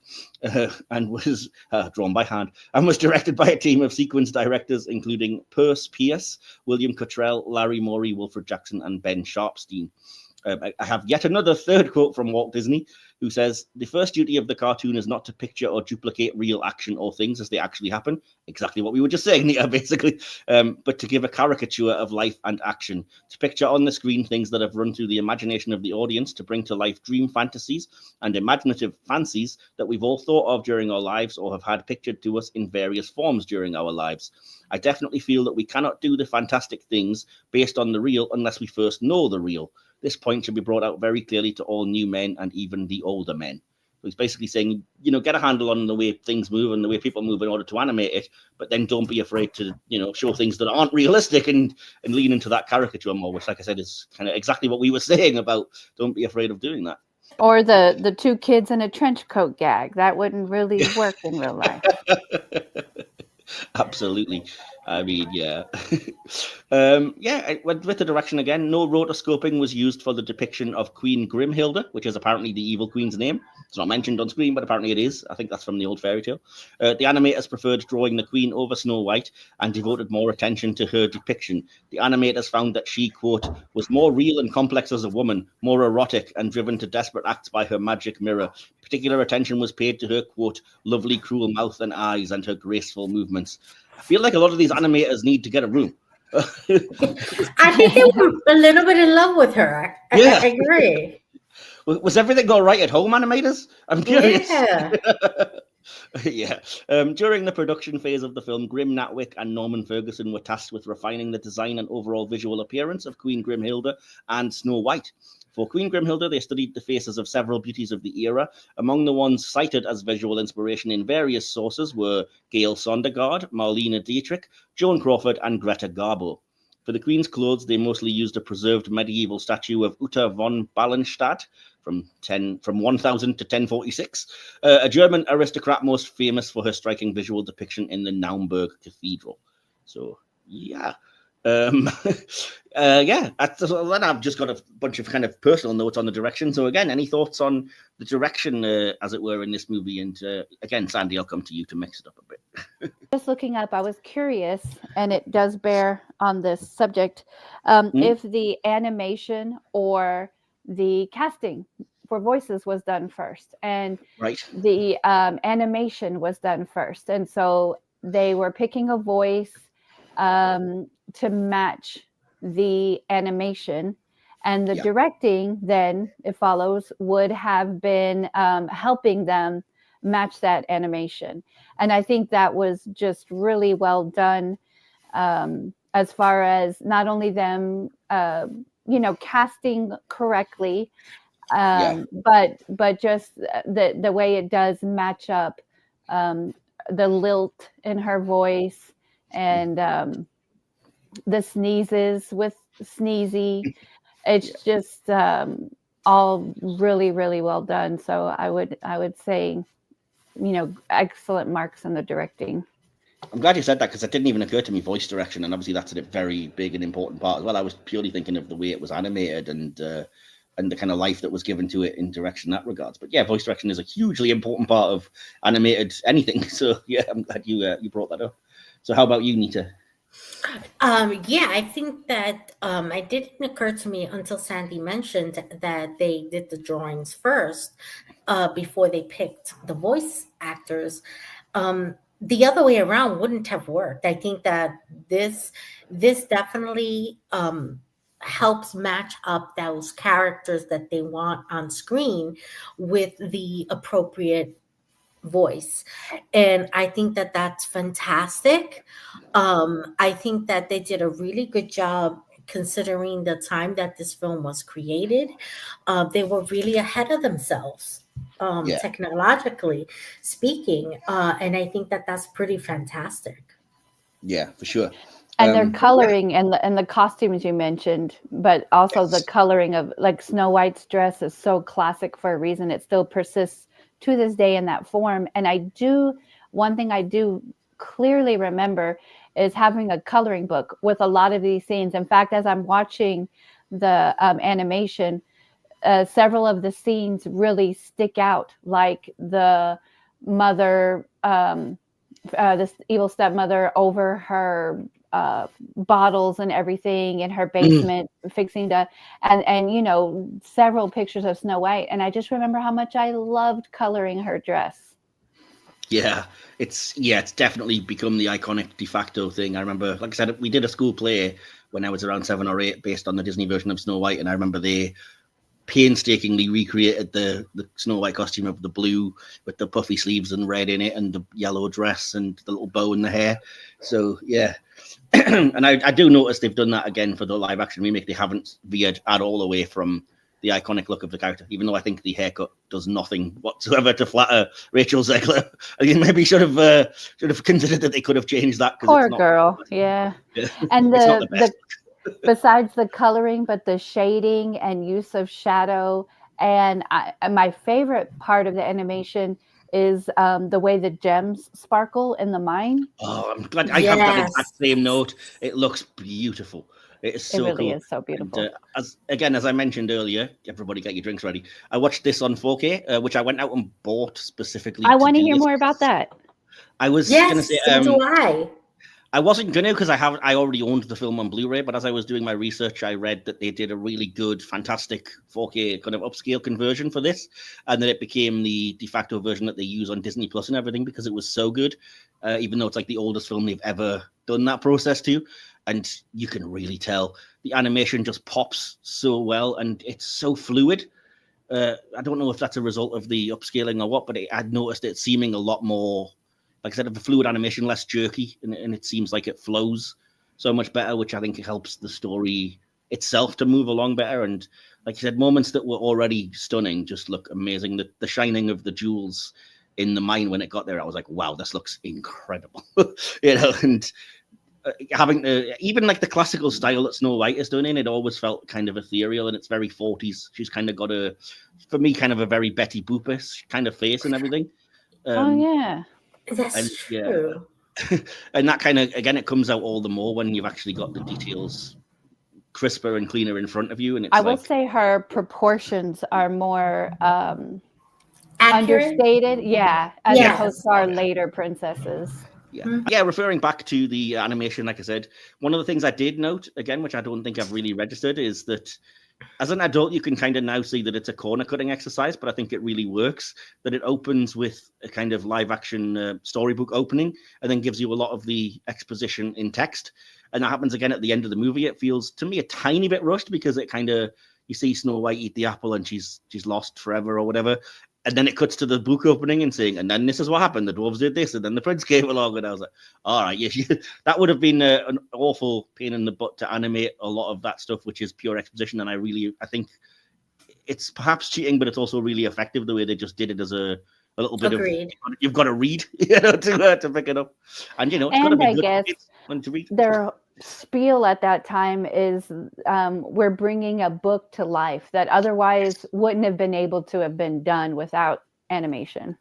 and was drawn by hand and was directed by a team of sequence directors, including Perce Pierce, William Cottrell, Larry Morey, Wilfred Jackson, and Ben Sharpstein. I have yet another third quote from Walt Disney. who says, the first duty of the cartoon is not to picture or duplicate real action or things as they actually happen. Exactly what we were just saying, Nita, basically. But to give a caricature of life and action, to picture on the screen things that have run through the imagination of the audience, to bring to life dream fantasies and imaginative fancies that we've all thought of during our lives or have had pictured to us in various forms during our lives. I definitely feel that we cannot do the fantastic things based on the real unless we first know the real. This point should be brought out very clearly to all new men and even the older men. So he's basically saying, get a handle on the way things move and the way people move in order to animate it, but then don't be afraid to, show things that aren't realistic and lean into that caricature more, which, like I said, is kind of exactly what we were saying about don't be afraid of doing that. Or the two kids in a trench coat gag. That wouldn't really work in real life. Absolutely. I mean, yeah. I went with the direction again. No rotoscoping was used for the depiction of Queen Grimhilda, which is apparently the evil queen's name. It's not mentioned on screen, but apparently it is. I think that's from the old fairy tale. The animators preferred drawing the queen over Snow White and devoted more attention to her depiction. The animators found that she, quote, was more real and complex as a woman, more erotic and driven to desperate acts by her magic mirror. Particular attention was paid to her, quote, lovely, cruel mouth and eyes and her graceful movements. I feel like a lot of these animators need to get a room. I think they were a little bit in love with her. I agree. Was everything all right at home, animators? I'm curious. Yeah. During the production phase of the film, Grim Natwick and Norman Ferguson were tasked with refining the design and overall visual appearance of Queen Grimhilda and Snow White. For Queen Grimhilda, they studied the faces of several beauties of the era. Among the ones cited as visual inspiration in various sources were Gail Sondergaard, Marlene Dietrich, Joan Crawford, and Greta Garbo. For the Queen's clothes, they mostly used a preserved medieval statue of Uta von Ballenstadt from 1000 to 1046, a German aristocrat most famous for her striking visual depiction in the Naumburg Cathedral. So, yeah. Then I've just got a bunch of kind of personal notes on the direction. So again, any thoughts on the direction, as it were, in this movie? And again, Sandy, I'll come to you to mix it up a bit. Just looking up, I was curious, and it does bear on this subject, if the animation or the casting for voices was done first, and the animation was done first, and so they were picking a voice to match the animation, and the directing then, it follows, would have been helping them match that animation. And I think that was just really well done, as far as not only them casting correctly, but just the way it does match up, the lilt in her voice and the sneezes with sneezy. It's just all really, really well done. So I would say, excellent marks on the directing. I'm glad you said that, because it didn't even occur to me, voice direction, and obviously that's a very big and important part as well. I was purely thinking of the way it was animated and the kind of life that was given to it in direction in that regards. But yeah, voice direction is a hugely important part of animated anything. So yeah, I'm glad you brought that up. So how about you, Nita? I think that it didn't occur to me until Sandy mentioned that they did the drawings first before they picked the voice actors. The other way around wouldn't have worked. I think that this definitely helps match up those characters that they want on screen with the appropriate voice, and I think that that's fantastic. I think that they did a really good job considering the time that this film was created. They were really ahead of themselves, technologically speaking, and I think that that's pretty fantastic. Yeah, for sure. And their coloring and the costumes you mentioned, but also the coloring of, like, Snow White's dress is so classic for a reason. It still persists to this day in that form. And one thing I do clearly remember is having a coloring book with a lot of these scenes. In fact, as I'm watching the animation, several of the scenes really stick out, like the mother, this evil stepmother over her bottles and everything in her basement, fixing to, and several pictures of Snow White. And I just remember how much I loved coloring her dress. Yeah, it's definitely become the iconic de facto thing. I remember, like I said, we did a school play when I was around 7 or 8 based on the Disney version of Snow White, and I remember they painstakingly recreated the Snow White costume of the blue with the puffy sleeves and red in it, and the yellow dress and the little bow in the hair. So yeah, and I do notice they've done that again for the live action remake. They haven't veered at all away from the iconic look of the character, even though I think the haircut does nothing whatsoever to flatter Rachel Zegler. I mean, maybe should have considered that they could have changed that. Poor girl, yeah. And besides the coloring, but the shading and use of shadow, and my favorite part of the animation is the way the gems sparkle in the mine. Oh, I'm glad I have that exact same note. It looks beautiful. It is so cool. Is so beautiful. And, as I mentioned earlier, everybody get your drinks ready. I watched this on 4K, which I went out and bought specifically. I want to hear more about that. I was going to say, so do I. I wasn't going to because I already owned the film on Blu-ray, but as I was doing my research, I read that they did a really good, fantastic 4K kind of upscale conversion for this, and that it became the de facto version that they use on Disney Plus and everything because it was so good, even though it's like the oldest film they've ever done that process to. And you can really tell the animation just pops so well, and it's so fluid. I don't know if that's a result of the upscaling or what, but I'd noticed it seeming a lot more, like I said, of the fluid animation, less jerky, and it seems like it flows so much better, which I think helps the story itself to move along better. And like you said, moments that were already stunning just look amazing. The shining of the jewels in the mine when it got there, I was like, wow, this looks incredible. And having even like the classical style that Snow White is done in, it always felt kind of ethereal, and it's very 40s. She's kind of got for me, kind of a very Betty Boop-ish kind of face and everything. That's true. And that kind of, again, it comes out all the more when you've actually got the details crisper and cleaner in front of you. And it's I will say her proportions are more understated, as opposed to our later princesses. Yeah, referring back to the animation, like I said, one of the things I did note, again, which I don't think I've really registered, is that as an adult, you can kind of now see that it's a corner-cutting exercise, but I think it really works, that it opens with a kind of live-action storybook opening and then gives you a lot of the exposition in text. And that happens again at the end of the movie. It feels, to me, a tiny bit rushed because it kind of, you see Snow White eat the apple and she's lost forever or whatever. And then it cuts to the book opening and saying, and then this is what happened. The dwarves did this, and then the prince came along. And I was like, all right, that would have been an awful pain in the butt to animate a lot of that stuff, which is pure exposition. And I think it's perhaps cheating, but it's also really effective the way they just did it as a little bit Agreed. of, you've got to read to pick it up. And, it's got to be good to read. Their spiel at that time is we're bringing a book to life that otherwise wouldn't have been able to have been done without animation.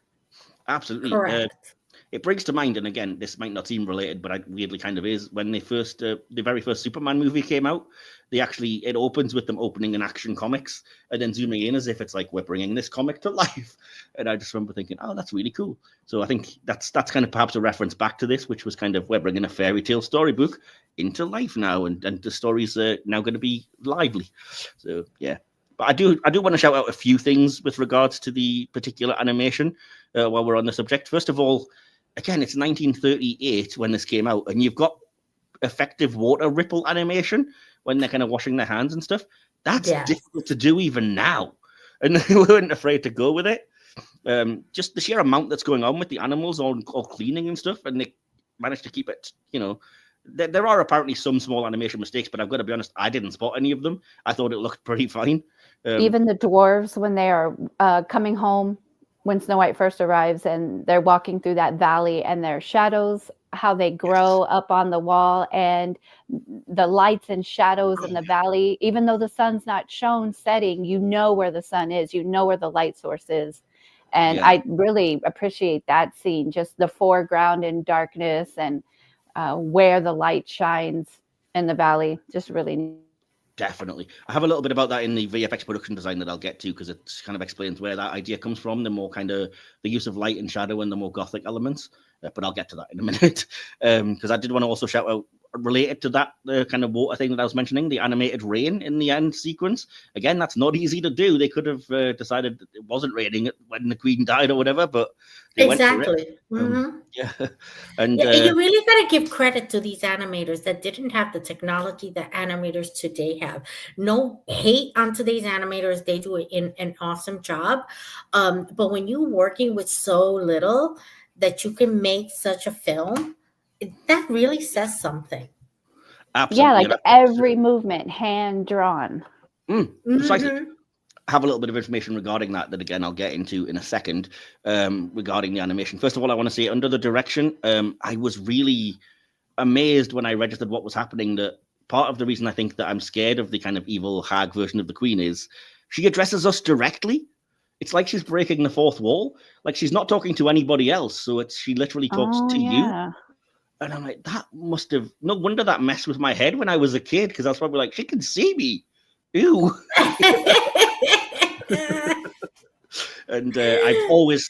Absolutely. Correct. It brings to mind, and again, this might not seem related, but it weirdly kind of is, when the very first Superman movie came out, it opens with them opening an Action Comics and then zooming in as if it's like, we're bringing this comic to life. And I just remember thinking, oh, that's really cool. So I think that's kind of perhaps a reference back to this, which was kind of, we're bringing a fairy tale storybook into life now, and the stories are now going to be lively. So, yeah. But I do want to shout out a few things with regards to the particular animation while we're on the subject. First of all, again, it's 1938 when this came out, and you've got effective water ripple animation when they're kind of washing their hands and stuff. That's difficult to do even now. And they weren't afraid to go with it. Just the sheer amount that's going on with the animals all cleaning and stuff, and they managed to keep it, there are apparently some small animation mistakes, but I've got to be honest, I didn't spot any of them. I thought it looked pretty fine. Even the dwarves, when they are coming home, when Snow White first arrives and they're walking through that valley, and their shadows, how they grow up on the wall, and the lights and shadows in the valley, even though the sun's not shown setting, you know where the sun is, you know where the light source is. And I really appreciate that scene, just the foreground in darkness and where the light shines in the valley. Just really Definitely. I have a little bit about that in the VFX production design that I'll get to, because it kind of explains where that idea comes from, the more kind of the use of light and shadow and the more gothic elements. But I'll get to that in a minute. Because I did want to also shout out, related to that kind of water thing that I was mentioning, the animated rain in the end sequence. Again, that's not easy to do. They could have decided that it wasn't raining when the queen died or whatever, but they went for it. Yeah, and you really got to give credit to these animators that didn't have the technology that animators today have. No hate on today's animators; they do an awesome job. But when you're working with so little that you can make such a film, that really says something. Absolutely. Yeah, like every movement hand drawn. Precisely. I have a little bit of information regarding that again I'll get into in a second, regarding the animation. First of all, I want to say under the direction, I was really amazed when I registered what was happening, that part of the reason I think that I'm scared of the kind of evil hag version of the queen is she addresses us directly. It's like she's breaking the fourth wall. Like she's not talking to anybody else. So she literally talks to you. And I'm like, that must have, no wonder that messed with my head when I was a kid, because I was probably like, she can see me. Ew. And I've always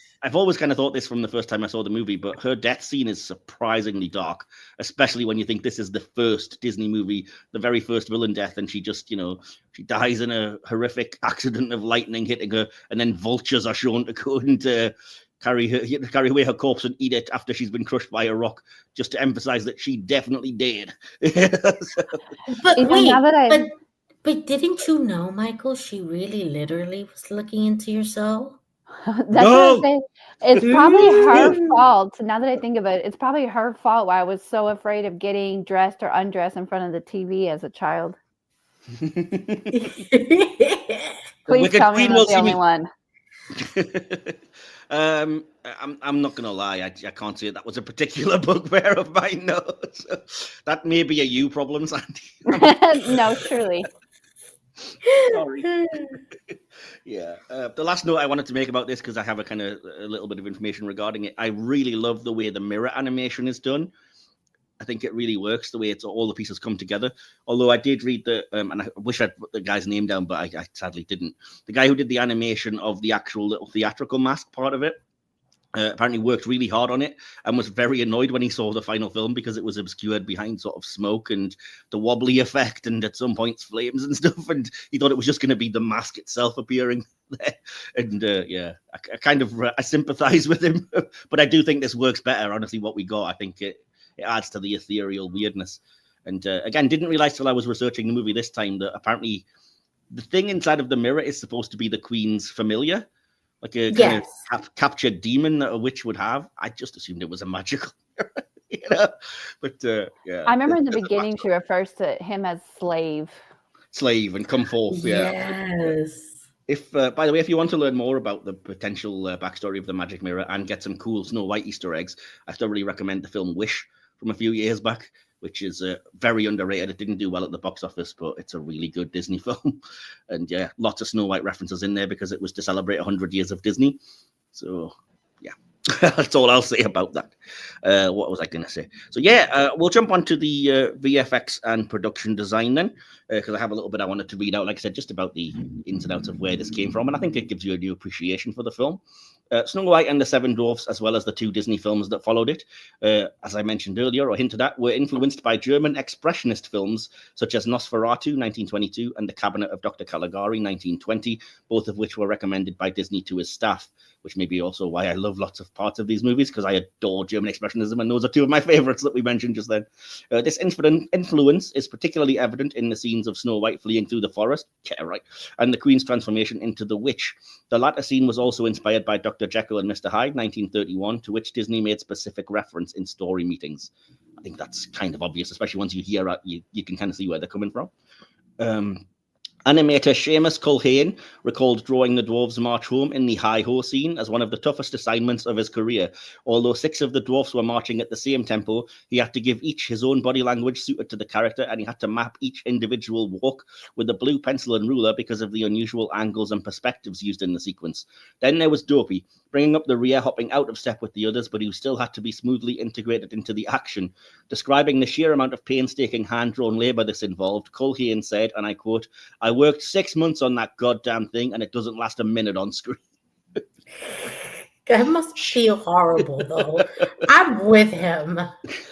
kind of thought this from the first time I saw the movie, but her death scene is surprisingly dark, especially when you think this is the first Disney movie, the very first villain death, and she just, she dies in a horrific accident of lightning hitting her, and then vultures are shown to go and carry away her corpse and eat it after she's been crushed by a rock, just to emphasize that she definitely did. But wait, but didn't you know, Michael, she really literally was looking into your soul? That's what I'm saying. It's probably her fault. Now that I think of it, it's probably her fault why I was so afraid of getting dressed or undressed in front of the TV as a child. Please tell me I'm not the only one. I'm not gonna lie, I can't say that was a particular bugbear of mine. No, so that may be a you problem, Sandy. No, truly. Sorry. Yeah. The last note I wanted to make about this, because I have a little bit of information regarding it. I really love the way the mirror animation is done. I think it really works the way all the pieces come together. Although I did read and I wish I'd put the guy's name down, but I sadly didn't. The guy who did the animation of the actual little theatrical mask part of it apparently worked really hard on it and was very annoyed when he saw the final film, because it was obscured behind sort of smoke and the wobbly effect and at some points flames and stuff. And he thought it was just going to be the mask itself appearing there. And I sympathize with him, but I do think this works better. Honestly, what we got, I think it adds to the ethereal weirdness. And again, didn't realize till I was researching the movie this time that apparently the thing inside of the mirror is supposed to be the queen's familiar, like a kind of captured demon that a witch would have. I just assumed it was a magical mirror, But yeah. I remember in the beginning she refers to him as slave and come forth. Yes. If, by the way, if you want to learn more about the potential backstory of the magic mirror and get some cool Snow White Easter eggs, I thoroughly recommend the film Wish from a few years back, which is very underrated. It didn't do well at the box office, but it's a really good Disney film. And yeah, lots of Snow White references in there because it was to celebrate 100 years of Disney. So yeah, that's all I'll say about that. What was I going to say? So yeah, we'll jump on to the VFX and production design then, because I have a little bit I wanted to read out, like I said, just about the ins and outs of where this came from. And I think it gives you a new appreciation for the film. Snow White and the Seven Dwarfs, as well as the two Disney films that followed it, as I mentioned earlier or hinted at, were influenced by German expressionist films such as Nosferatu, 1922, and The Cabinet of Dr. Caligari, 1920, both of which were recommended by Disney to his staff, which may be also why I love lots of parts of these movies, because I adore German expressionism, and those are two of my favorites that we mentioned just then. This influence is particularly evident in the scenes of Snow White fleeing through the forest, and the Queen's transformation into the witch. The latter scene was also inspired by Dr. Jekyll and Mr. Hyde, 1931, to which Disney made specific reference in story meetings. I think that's kind of obvious, especially once you hear it, you can kind of see where they're coming from. Animator Seamus Culhane recalled drawing the dwarves' march home in the heigh-ho scene as one of the toughest assignments of his career. Although 6 of the dwarfs were marching at the same tempo, he had to give each his own body language suited to the character, and he had to map each individual walk with a blue pencil and ruler because of the unusual angles and perspectives used in the sequence. Then there was Dopey, bringing up the rear, hopping out of step with the others, but who still had to be smoothly integrated into the action. Describing the sheer amount of painstaking hand-drawn labor this involved, Culhane said, and I quote, "I worked 6 months on that goddamn thing, and it doesn't last a minute on screen." It must feel horrible, though. I'm with him.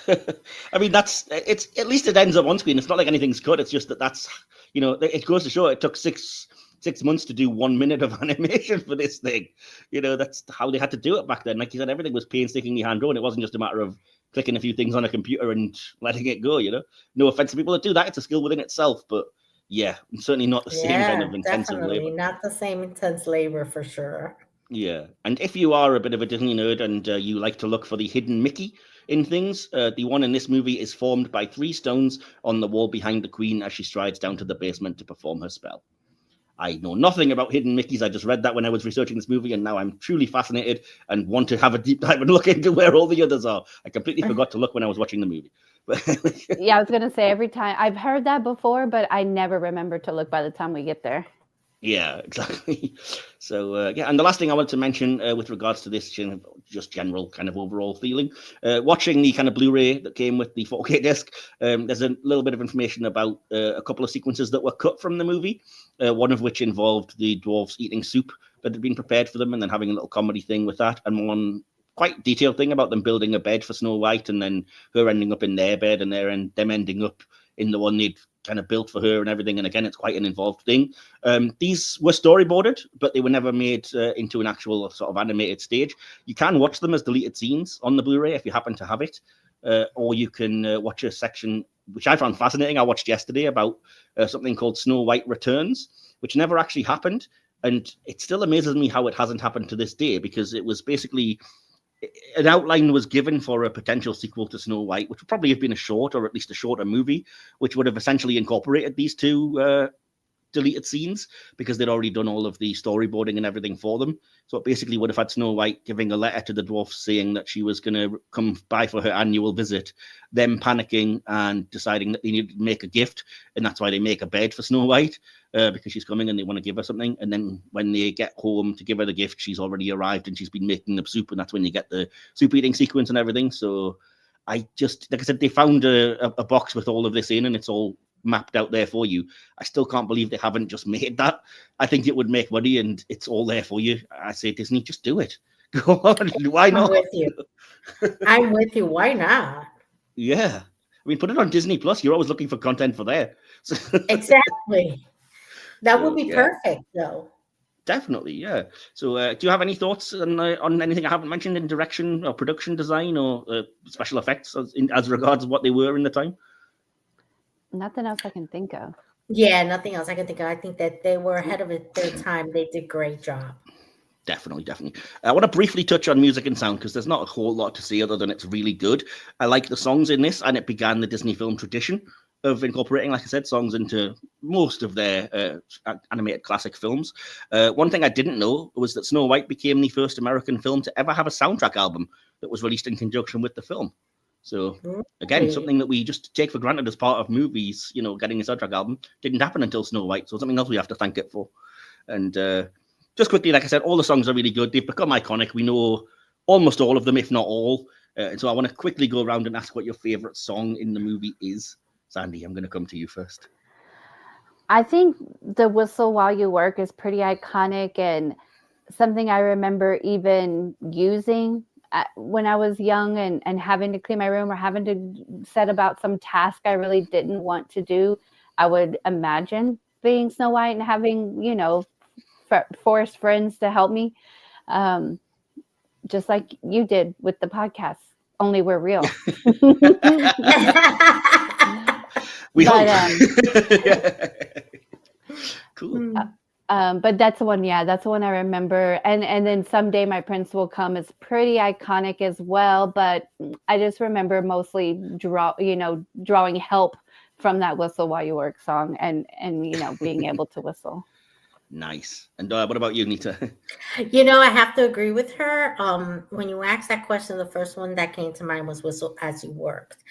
I mean, it's at least it ends up on screen. It's not like anything's cut. It's just that's it goes to show it took 6 months to do 1 minute of animation for this thing. That's how they had to do it back then. Like you said, everything was painstakingly hand drawn. It wasn't just a matter of clicking a few things on a computer and letting it go. No offense to people that do that; it's a skill within itself, but. Yeah, certainly not the same kind of intensive labor. Not the same intense labor for sure. Yeah, and if you are a bit of a Disney nerd and you like to look for the hidden Mickey in things, the one in this movie is formed by 3 stones on the wall behind the Queen as she strides down to the basement to perform her spell. I know nothing about hidden Mickeys. I just read that when I was researching this movie, and now I'm truly fascinated and want to have a deep dive and look into where all the others are. I completely forgot to look when I was watching the movie. Yeah, I was going to say every time I've heard that before, but I never remember to look by the time we get there. Yeah, exactly. So, and the last thing I wanted to mention with regards to this just general kind of overall feeling, watching the kind of Blu-ray that came with the 4K disc, there's a little bit of information about a couple of sequences that were cut from the movie, one of which involved the dwarves eating soup that had been prepared for them and then having a little comedy thing with that, and one quite detailed thing about them building a bed for Snow White and then her ending up in their bed and them ending up in the one they'd kind of built for her and everything. And again, it's quite an involved thing. These were storyboarded, but they were never made into an actual sort of animated stage. You can watch them as deleted scenes on the Blu-ray if you happen to have it, or you can watch a section, which I found fascinating. I watched yesterday about something called Snow White Returns, which never actually happened. And it still amazes me how it hasn't happened to this day, because it was basically an outline was given for a potential sequel to Snow White, which would probably have been a short or at least a shorter movie, which would have essentially incorporated these 2 deleted scenes because they'd already done all of the storyboarding and everything for them. So it basically would have had Snow White giving a letter to the dwarfs saying that she was going to come by for her annual visit, them panicking and deciding that they needed to make a gift, and that's why they make a bed for Snow White because she's coming and they want to give her something. And then when they get home to give her the gift, she's already arrived and she's been making the soup, and that's when you get the soup eating sequence and everything. So I just, like I said, they found a box with all of this in, and it's all mapped out there for you. I still can't believe they haven't just made that. I think it would make money and it's all there for you. I say, Disney, just do it. Go on. Why not? I'm with you. Why not? Yeah. I mean, put it on Disney Plus. You're always looking for content for there. Exactly. That would be perfect, though. Definitely, yeah. So do you have any thoughts on anything I haven't mentioned in direction or production design or special effects as regards what they were in the time? Nothing else I can think of. Yeah, nothing else I can think of. I think that they were ahead of their time. They did a great job. Definitely. I want to briefly touch on music and sound because there's not a whole lot to say other than it's really good. I like the songs in this, and it began the Disney film tradition of incorporating, like I said, songs into most of their animated classic films. One thing I didn't know was that Snow White became the first American film to ever have a soundtrack album that was released in conjunction with the film. So again, something that we just take for granted as part of movies, getting a soundtrack album didn't happen until Snow White. So something else we have to thank it for. And just quickly, like I said, all the songs are really good. They've become iconic. We know almost all of them, if not all. And so I want to quickly go around and ask what your favorite song in the movie is. Sandy, I'm going to come to you first. I think the Whistle While You Work is pretty iconic and something I remember even using when I was young and having to clean my room or having to set about some task I really didn't want to do. I would imagine being Snow White and having, forest friends to help me, just like you did with the podcast, only we're real. Cool. But that's the one, that's the one I remember. And then Someday My Prince Will Come is pretty iconic as well. But I just remember mostly drawing help from that Whistle While You Work song and being able to whistle. Nice. And what about you, Nita? I have to agree with her. When you asked that question, the first one that came to mind was Whistle As You Worked.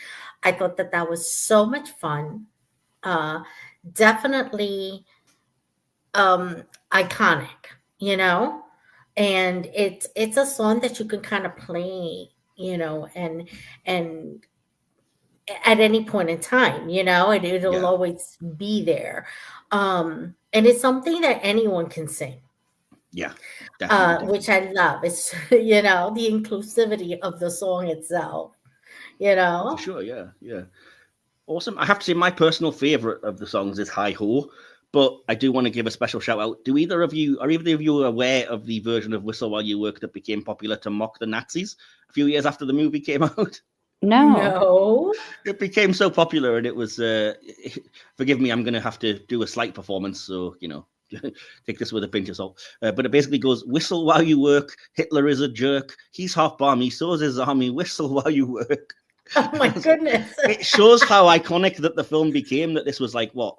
I thought that was so much fun. Definitely iconic, and it's a song that you can kind of play, and at any point in time, and it'll always be there. And it's something that anyone can sing. Yeah, definitely. which I love. It's you know the inclusivity of the song itself. You Oh, for know, sure. Yeah, yeah. Awesome. I have to say, my personal favorite of the songs is Heigh-Ho, but I do want to give a special shout out. Are either of you aware of the version of Whistle While You Work that became popular to mock the Nazis a few years after the movie came out? No. no, It became so popular, and it was. Forgive me, I'm going to have to do a slight performance, so take this with a pinch of salt. But it basically goes: "Whistle while you work. Hitler is a jerk. He's half balmy, so's his army. Whistle while you work." oh my goodness, It shows how iconic that the film became. That this was like what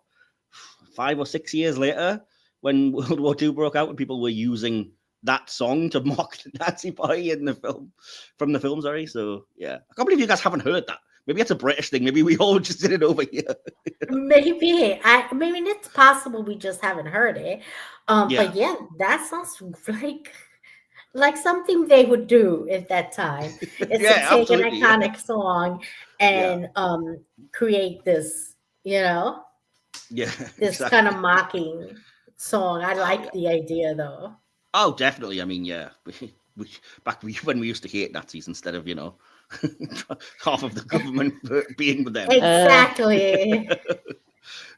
5 or 6 years later, when World War II broke out, and people were using that song to mock the Nazi party in the film, from the film. Sorry, so yeah, I can't believe you guys haven't heard that. Maybe it's a British thing. Maybe we all just did it over here. maybe maybe it's possible we just haven't heard it. But yeah, that sounds like something they would do at that time. It's Yeah, to take an absolutely, iconic song and create this, Yeah, this kind of mocking song. I like the idea though. Oh, definitely. I mean, yeah, when we used to hate Nazis instead of half of the government being with them. Exactly.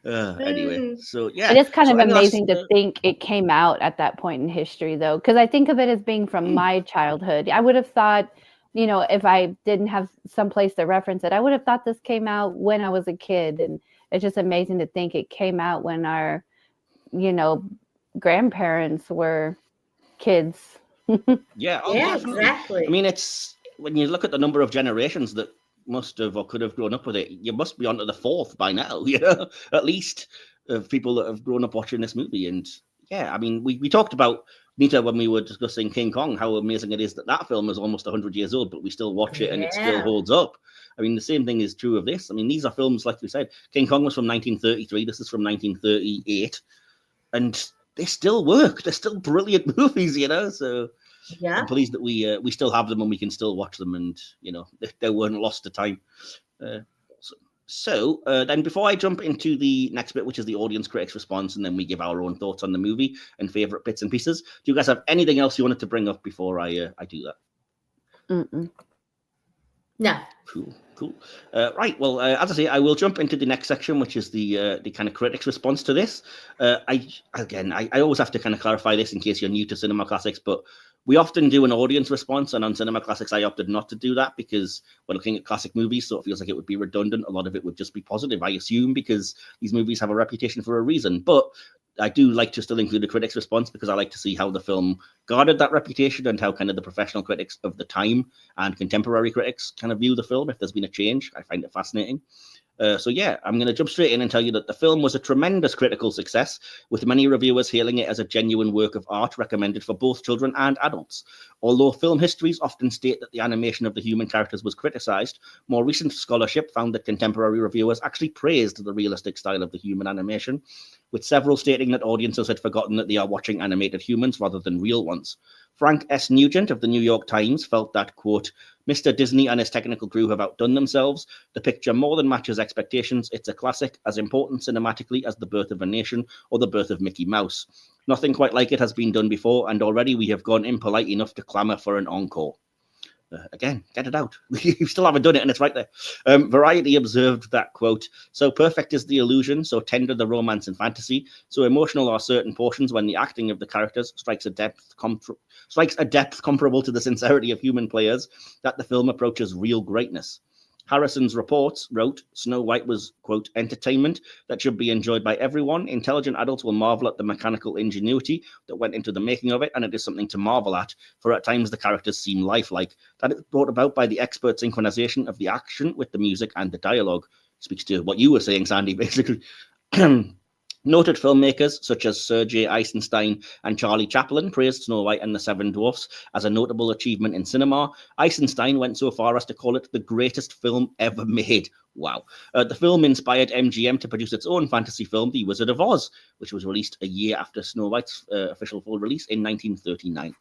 Anyway, so yeah, It is kind so of any amazing last, to think it came out at that point in history, though, because I think of it as being from my childhood. I would have thought, if I didn't have some place to reference it, I would have thought this came out when I was a kid. And it's just amazing to think it came out when our, grandparents were kids. Yeah, definitely. Exactly. I mean, it's when you look at the number of generations that must have or could have grown up with it, you must be onto the fourth by now, at least, of people that have grown up watching this movie. And yeah, I mean, we talked about Nita when we were discussing King Kong, how amazing it is that film is almost 100 years old, but we still watch it and it still holds up. I mean, the same thing is true of this. I mean, these are films, like we said, King Kong was from 1933. This is from 1938. And they still work. They're still brilliant movies, So yeah, I'm pleased that we still have them and we can still watch them, and they weren't lost to time. So then, before I jump into the next bit, which is the audience critics response, and then we give our own thoughts on the movie and favorite bits and pieces, do you guys have anything else you wanted to bring up before I do that? Mm-mm. No. Cool. Right. Well, as I say, I will jump into the next section, which is the kind of critics' response to this. I always have to kind of clarify this in case you're new to Cinema Classics, but we often do an audience response, and on Cinema Classics, I opted not to do that because we're looking at classic movies, so it feels like it would be redundant. A lot of it would just be positive, I assume, because these movies have a reputation for a reason. But I do like to still include a critic's response because I like to see how the film guarded that reputation and how kind of the professional critics of the time and contemporary critics kind of view the film. If there's been a change, I find it fascinating. So yeah, I'm going to jump straight in and tell you that the film was a tremendous critical success, with many reviewers hailing it as a genuine work of art recommended for both children and adults. Although film histories often state that the animation of the human characters was criticized, more recent scholarship found that contemporary reviewers actually praised the realistic style of the human animation, with several stating that audiences had forgotten that they are watching animated humans rather than real ones. Frank S. Nugent of the New York Times felt that, quote, Mr. Disney and his technical crew have outdone themselves. The picture more than matches expectations. It's a classic, as important cinematically as The Birth of a Nation or The Birth of Mickey Mouse. Nothing quite like it has been done before, and already we have gone impolite enough to clamour for an encore. Again, get it out. You still haven't done it, and it's right there. Variety observed that, quote, so perfect is the illusion, so tender the romance and fantasy, so emotional are certain portions when the acting of the characters strikes a depth comparable to the sincerity of human players, that the film approaches real greatness. Harrison's reports wrote, Snow White was, quote, entertainment that should be enjoyed by everyone. Intelligent adults will marvel at the mechanical ingenuity that went into the making of it, and it is something to marvel at, for at times the characters seem lifelike. That is brought about by the expert synchronization of the action with the music and the dialogue. Speaks to what you were saying, Sandy, basically. Noted filmmakers such as Sir J. Eisenstein and Charlie Chaplin praised Snow White and the Seven Dwarfs as a notable achievement in cinema. Eisenstein went so far as to call it the greatest film ever made. Wow. The film inspired MGM to produce its own fantasy film, The Wizard of Oz, which was released a year after Snow White's official full release in 1939.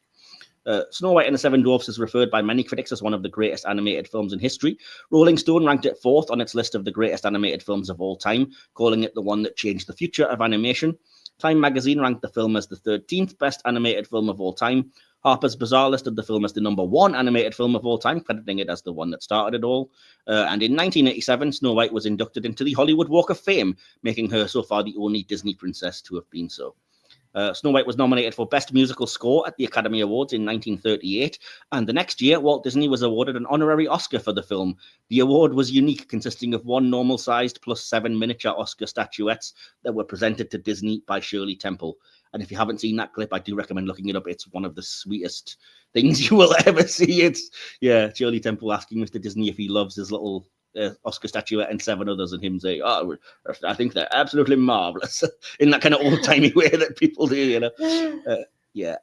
Snow White and the Seven Dwarfs is referred by many critics as one of the greatest animated films in history. Rolling Stone ranked it 4th on its list of the greatest animated films of all time, calling it the one that changed the future of animation. Time magazine ranked the film as the 13th best animated film of all time. Harper's Bazaar listed the film as the #1 animated film of all time, crediting it as the one that started it all. And in 1987, Snow White was inducted into the Hollywood Walk of Fame, making her so far the only Disney princess to have been so. Snow White was nominated for Best Musical Score at the Academy Awards in 1938, and the next year, Walt Disney was awarded an honorary Oscar for the film. The award was unique, consisting of 1 normal-sized plus 7 miniature Oscar statuettes that were presented to Disney by Shirley Temple. And if you haven't seen that clip, I do recommend looking it up. It's one of the sweetest things you will ever see. It's, Shirley Temple asking Mr. Disney if he loves his little Oscar statuette and 7 others, and him saying, "Oh, I think they're absolutely marvelous," in that kind of old-timey way that people do, you know.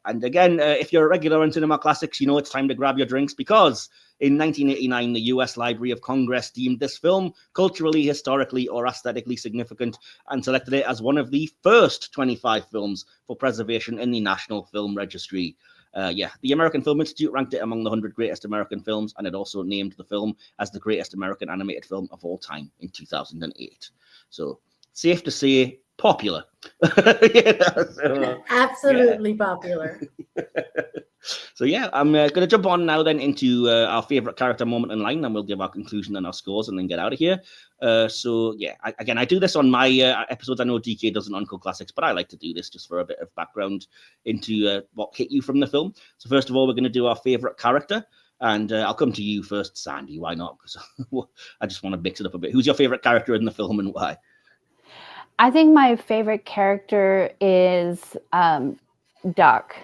And again, if you're a regular on Cinema Classics, you know it's time to grab your drinks, because in 1989, the U.S. Library of Congress deemed this film culturally, historically, or aesthetically significant and selected it as one of the first 25 films for preservation in the National Film Registry. The American Film Institute ranked it among the 100 greatest American films, and it also named the film as the greatest American animated film of all time in 2008. So, safe to say, popular. Absolutely popular. So I'm going to jump on now then into our favorite character moment in line, and we'll give our conclusion and our scores and then get out of here. I do this on my episodes. I know DK doesn't on Cult Classics, but I like to do this just for a bit of background into what hit you from the film. So first of all, we're going to do our favorite character, and I'll come to you first, Sandy. Why not? Because I just want to mix it up a bit. Who's your favorite character in the film and why? I think my favorite character is Doc.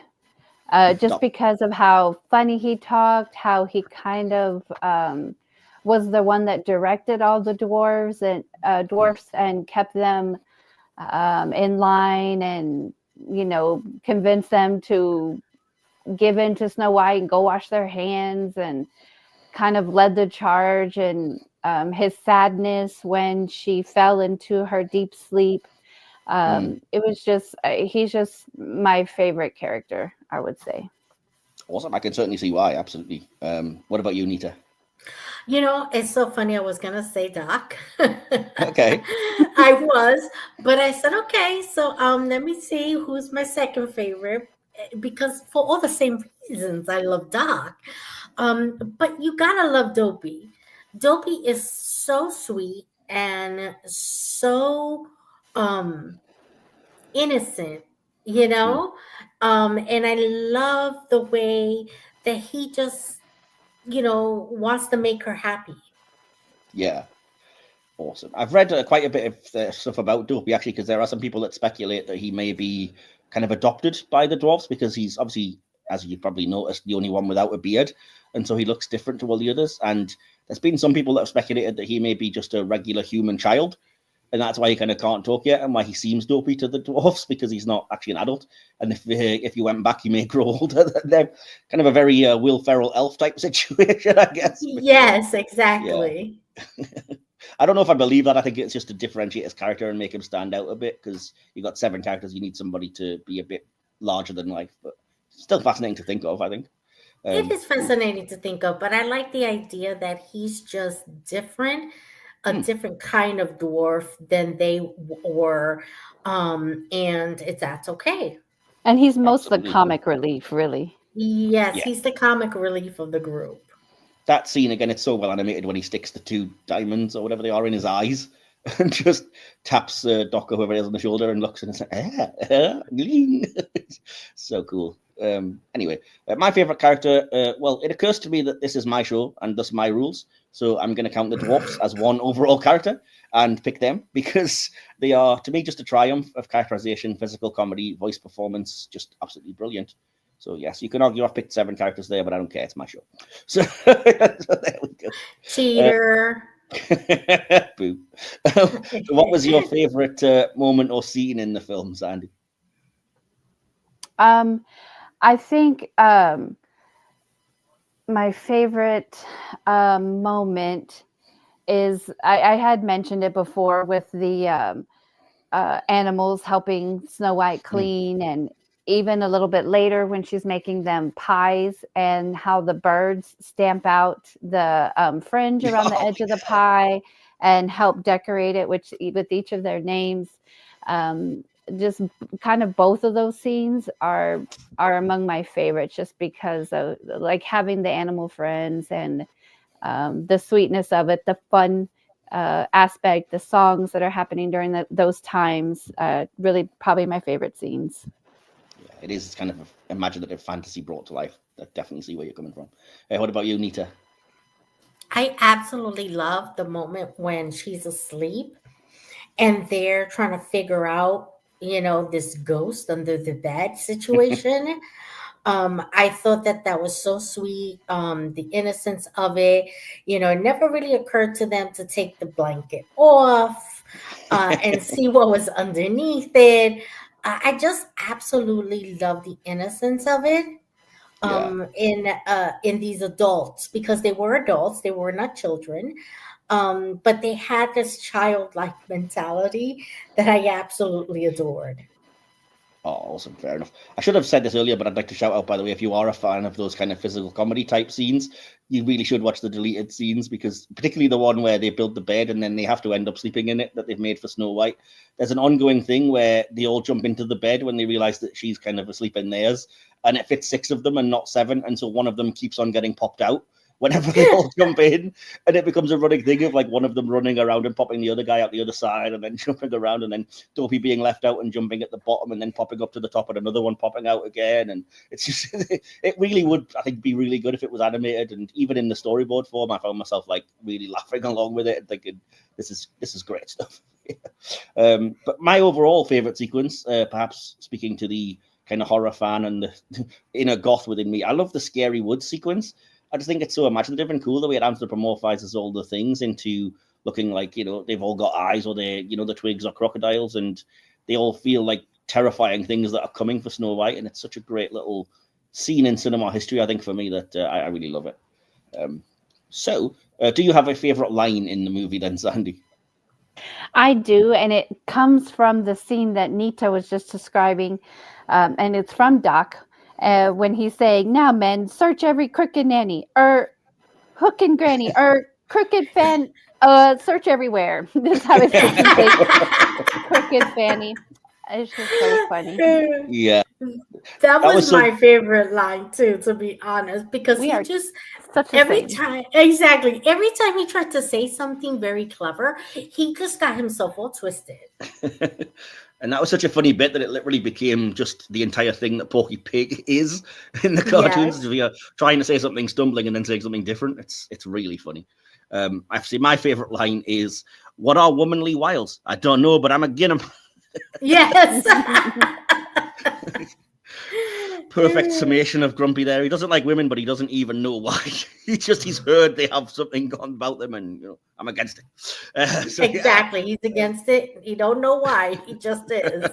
Just because of how funny he talked, how he kind of was the one that directed all the dwarves and kept them in line, and convinced them to give in to Snow White and go wash their hands, and kind of led the charge, and his sadness when she fell into her deep sleep. It was just, he's just my favorite character, I would say. Awesome. I can certainly see why. Absolutely. What about you, Nita? It's so funny. I was going to say Doc. Okay. I was, but I said, okay, so let me see who's my second favorite, because for all the same reasons I love Doc. But you gotta love Dopey. Dopey is so sweet and so innocent, and I love the way that he just wants to make her happy. Awesome. I've read quite a bit of stuff about Dopey, actually, because there are some people that speculate that he may be kind of adopted by the dwarfs, because he's obviously, as you probably noticed, the only one without a beard, and so he looks different to all the others. And there's been some people that have speculated that he may be just a regular human child, and that's why he kind of can't talk yet, and why he seems dopey to the dwarfs, because he's not actually an adult. And if you went back, he may grow older. They're kind of a very Will Ferrell elf type situation, I guess. Yes, exactly. I don't know if I believe that. I think it's just to differentiate his character and make him stand out a bit, because you got 7 characters. You need somebody to be a bit larger than life, but still fascinating to think of, I think. It is fascinating to think of, but I like the idea that he's just different, a different kind of dwarf than they were, and that's okay. And he's most the comic relief, really. Yes, he's the comic relief of the group. That scene, again, it's so well animated when he sticks the 2 diamonds or whatever they are in his eyes and just taps Doc or whoever it is on the shoulder and looks and it's like, so cool. Anyway, my favorite character, it occurs to me that this is my show and thus my rules. So I'm going to count the dwarfs as one overall character and pick them, because they are, to me, just a triumph of characterization, physical comedy, voice performance, just absolutely brilliant. So, yes, you can argue I've picked 7 characters there, but I don't care. It's my show. So, there we go. Cheater. Boo. What was your favorite moment or scene in the film, Sandy? I think my favorite moment is, I had mentioned it before, with the animals helping Snow White clean, and even a little bit later when she's making them pies, and how the birds stamp out the fringe around the edge of the pie and help decorate it with each of their names. just kind of both of those scenes are among my favorites, just because of like having the animal friends and the sweetness of it, the fun aspect, the songs that are happening during those times. Really, probably my favorite scenes. Yeah, it is kind of imaginative fantasy brought to life. I definitely see where you're coming from. What about you, Nita? I absolutely love the moment when she's asleep and they're trying to figure out, this ghost under the bed situation. I thought that was so sweet. The innocence of it, it never really occurred to them to take the blanket off and see what was underneath it. I just absolutely love the innocence of it. Yeah. In these adults, because they were adults, they were not children, but they had this childlike mentality that I absolutely adored. Oh, awesome. Fair enough. I should have said this earlier, but I'd like to shout out, by the way, if you are a fan of those kind of physical comedy type scenes, you really should watch the deleted scenes, because particularly the one where they build the bed and then they have to end up sleeping in it that they've made for Snow White. There's an ongoing thing where they all jump into the bed when they realize that she's kind of asleep in theirs, and it fits 6 of them and not 7. And so one of them keeps on getting popped out whenever they all jump in, and it becomes a running thing of like one of them running around and popping the other guy out the other side, and then jumping around, and then Dopey being left out and jumping at the bottom, and then popping up to the top, and another one popping out again. And it's just, it really would, I think, be really good if it was animated. And even in the storyboard form, I found myself like really laughing along with it and thinking, this is great stuff. But my overall favorite sequence, perhaps speaking to the kind of horror fan and the inner goth within me, I love the Scary Woods sequence. I just think it's so imaginative and cool the way it anthropomorphizes all the things into looking like, they've all got eyes, or the twigs are crocodiles, and they all feel like terrifying things that are coming for Snow White. And it's such a great little scene in cinema history, I think, for me, that I really love it. So do you have a favorite line in the movie then, Sandy? I do, and it comes from the scene that Nita was just describing, and it's from Doc. When he's saying, "Now, men, search every crooked nanny, hook and granny, crooked fan, search everywhere." This is how it's say, crooked fanny. It's just so funny. Yeah. That was my favorite line too, to be honest, because he just every time he tried to say something very clever, he just got himself all twisted. And that was such a funny bit that it literally became just the entire thing that Porky Pig is in the cartoons. Yes. If you're trying to say something, stumbling, and then saying something different, it's really funny. Actually, my favorite line is, "What are womanly wiles? I don't know, but I'm a Guinness." Yes. Perfect summation of Grumpy there. He doesn't like women, but he doesn't even know why. He's heard they have something gone about them, and I'm against it. Exactly. Yeah. He's against it. He don't know why. He just is.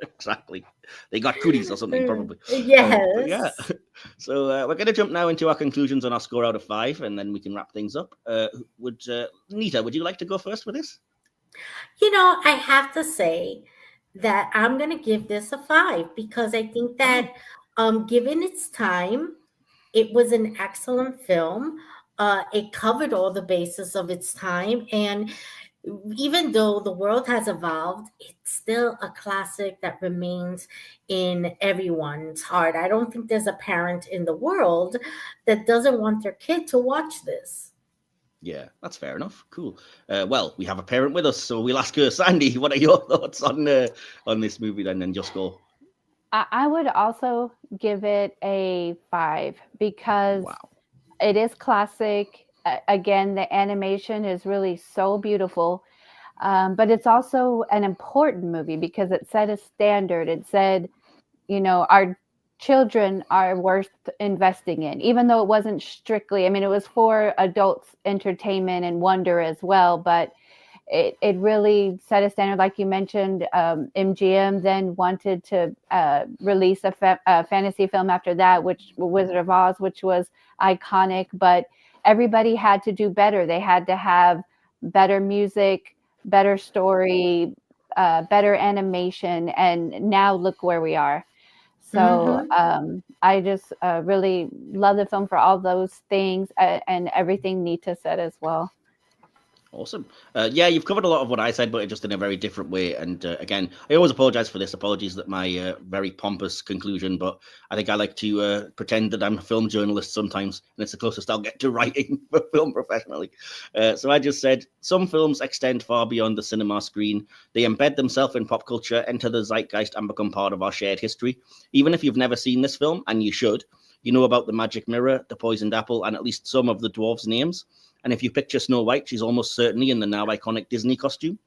Exactly. They got cooties or something, probably. Yes. Yeah. So we're going to jump now into our conclusions on our score out of 5, and then we can wrap things up. Nita, would you like to go first with this? I have to say that I'm going to give this a 5, because I think that given its time, it was an excellent film. It covered all the bases of its time. And even though the world has evolved, it's still a classic that remains in everyone's heart. I don't think there's a parent in the world that doesn't want their kid to watch this. Yeah, that's fair enough. Cool. Well, we have a parent with us, so we'll ask her. Sandy, what are your thoughts on this movie then, and just go? I would also give it a 5, because it is classic. Again, the animation is really so beautiful, but it's also an important movie because it set a standard. It said, our children are worth investing in, even though it wasn't strictly, it was for adults entertainment and wonder as well, but it really set a standard. Like you mentioned, MGM then wanted to release a fantasy film after that, which Wizard of Oz, which was iconic, but everybody had to do better. They had to have better music, better story, better animation, and now look where we are. So I just really love the film for all those things, and everything Nita said as well. Awesome. Yeah, you've covered a lot of what I said, but just in a very different way. And again, I always apologize for this. Apologies that my very pompous conclusion, but I think I like to pretend that I'm a film journalist sometimes, and it's the closest I'll get to writing for film professionally. So I just said some films extend far beyond the cinema screen. They embed themselves in pop culture, enter the zeitgeist, and become part of our shared history. Even if you've never seen this film, and you should, you know about the magic mirror, the poisoned apple, and at least some of the dwarves' names. And if you picture Snow White, she's almost certainly in the now iconic Disney costume.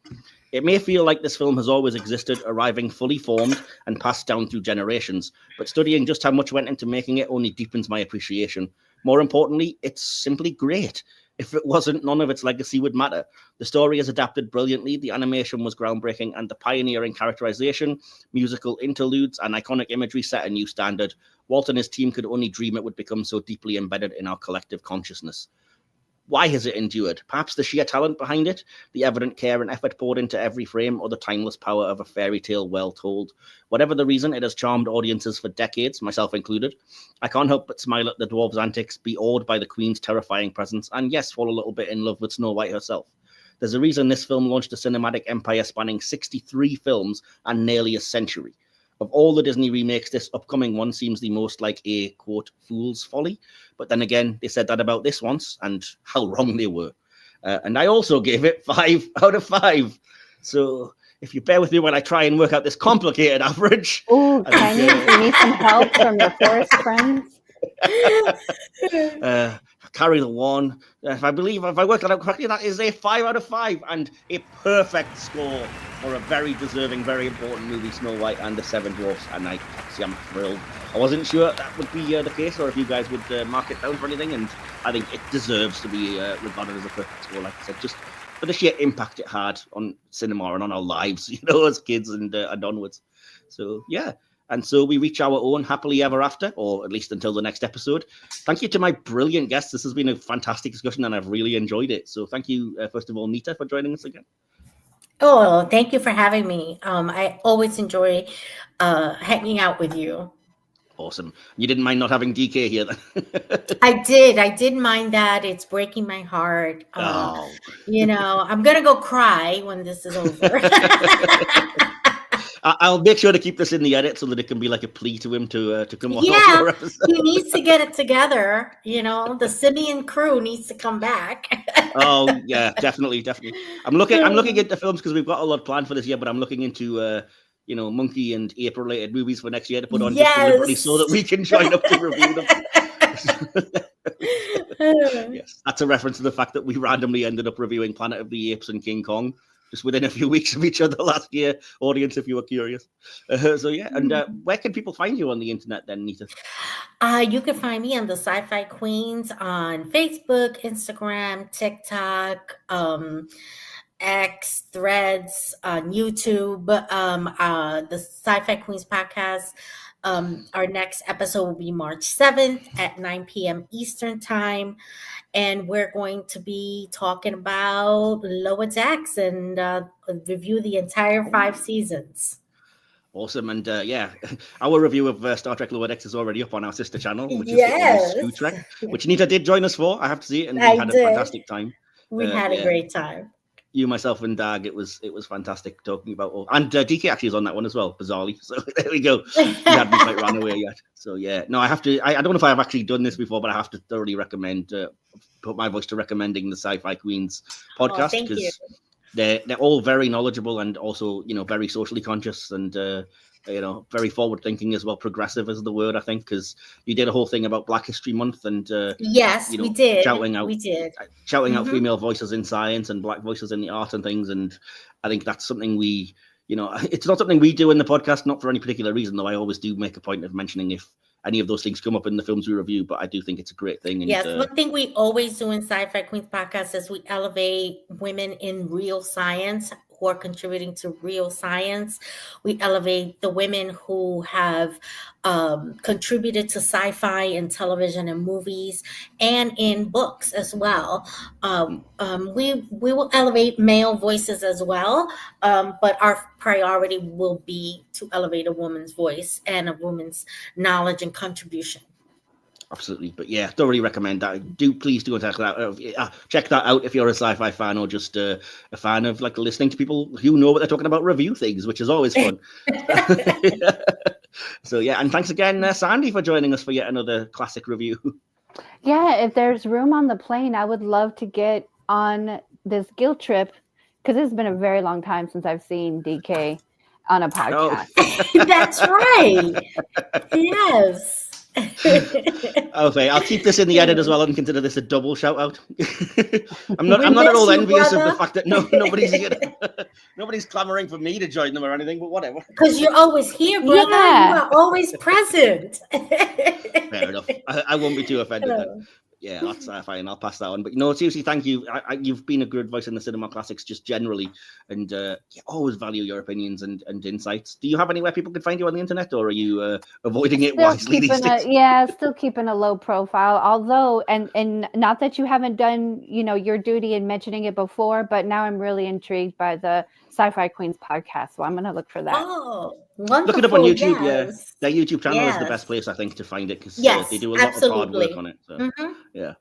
It may feel like this film has always existed, arriving fully formed and passed down through generations, but studying just how much went into making it only deepens my appreciation. More importantly, it's simply great. If it wasn't, none of its legacy would matter. The story is adapted brilliantly, the animation was groundbreaking, and the pioneering characterization, musical interludes, and iconic imagery set a new standard. Walt and his team could only dream it would become so deeply embedded in our collective consciousness. Why has it endured? Perhaps the sheer talent behind it, the evident care and effort poured into every frame, or the timeless power of a fairy tale well told. Whatever the reason, it has charmed audiences for decades, myself included. I can't help but smile at the dwarves' antics, be awed by the queen's terrifying presence, and yes, fall a little bit in love with Snow White herself. There's a reason this film launched a cinematic empire spanning 63 films and nearly a century. Of all the Disney remakes, this upcoming one seems the most like a, quote, fool's folly. But then again, they said that about this once, and how wrong they were. And I also gave it 5 out of 5. So if you bear with me when I try and work out this complicated average. Oh, Tiny, you need some help from your forest friends? Carry the one. If I worked that out correctly, that is a 5 out of 5 and a perfect score for a very deserving, very important movie, Snow White and the Seven Dwarfs. And I'm thrilled. I wasn't sure that would be the case, or if you guys would mark it down for anything. And I think it deserves to be regarded as a perfect score, like I said, just for the sheer impact it had on cinema and on our lives, as kids and onwards. So yeah. And so we reach our own happily ever after, or at least until the next episode. Thank you to my brilliant guests. This has been a fantastic discussion, and I've really enjoyed it. So thank you, first of all, Nita, for joining us again. Oh, thank you for having me. I always enjoy hanging out with you. Awesome. You didn't mind not having DK here then? I did mind that. It's breaking my heart. I'm going to go cry when this is over. I'll make sure to keep this in the edit so that it can be like a plea to him to come on. Yeah, he needs to get it together. The Simeon crew needs to come back. Oh yeah, definitely. I'm looking into films because we've got a lot planned for this year, but I'm looking into Monkey and ape related movies for next year to put on just deliberately so that we can join up to review them. Yes, that's a reference to the fact that we randomly ended up reviewing Planet of the Apes and King Kong just within a few weeks of each other last year, audience, if you were curious. So yeah, and where can people find you on the internet then, Nita? You can find me on the Sci-Fi Queens on Facebook, Instagram, TikTok, X, Threads, on YouTube, the Sci-Fi Queens podcast. Our next episode will be March 7th at 9 p.m. Eastern time. And we're going to be talking about Lower Decks and review the entire 5 seasons. Awesome. And our review of Star Trek Lower Decks is already up on our sister channel, which is Scoo Trek, which Nita did join us for, I have to see it, and we had a fantastic time. We had a great time. You, myself, and Dag, it was fantastic talking about and DK actually is on that one as well, bizarrely. So there we go. He hadn't quite run away yet. So yeah, no, I have to. I don't know if I've actually done this before, but I have to thoroughly recommend, put my voice to recommending the Sci-Fi Queens podcast because they're all very knowledgeable and also very socially conscious and very forward thinking as well. Progressive is the word, I think, because you did a whole thing about Black History Month and yes, we did. Shouting out female voices in science and Black voices in the art and things. And I think that's something we, it's not something we do in the podcast, not for any particular reason, though I always do make a point of mentioning if any of those things come up in the films we review, but I do think it's a great thing. And, yes, one thing we always do in Sci-Fi Queens podcast is we elevate women in real science who are contributing to real science. We elevate the women who have contributed to sci-fi in television and movies and in books as well. We will elevate male voices as well, but our priority will be to elevate a woman's voice and a woman's knowledge and contribution. Absolutely. But yeah, thoroughly recommend that. Please do check that out. Check that out if you're a sci-fi fan or just a fan of like listening to people who know what they're talking about, review things, which is always fun. So yeah, and thanks again, Sandy, for joining us for yet another classic review. Yeah, if there's room on the plane, I would love to get on this guilt trip, because it's been a very long time since I've seen DK on a podcast. Oh. That's right. Yes. Okay, I'll keep this in the edit as well and consider this a double shout out. I'm not at all envious of the fact that nobody's clamoring for me to join them or anything, but whatever. Because you're always here, brother. Yeah. You are always present. Fair enough. I won't be too offended then. Yeah, that's fine. I'll pass that on. But seriously, thank you. You've been a good voice in the cinema classics just generally, and always value your opinions and insights. Do you have anywhere people can find you on the internet, or are you avoiding it wisely these days? Still keeping a low profile. Although, and not that you haven't done your duty in mentioning it before, but now I'm really intrigued by the Sci-Fi Queens podcast, so I'm going to look for that. Oh, wonderful. Look it up on YouTube. Yes. Yeah, their YouTube channel is the best place, I think, to find it, because they do a lot of hard work on it. So, yeah.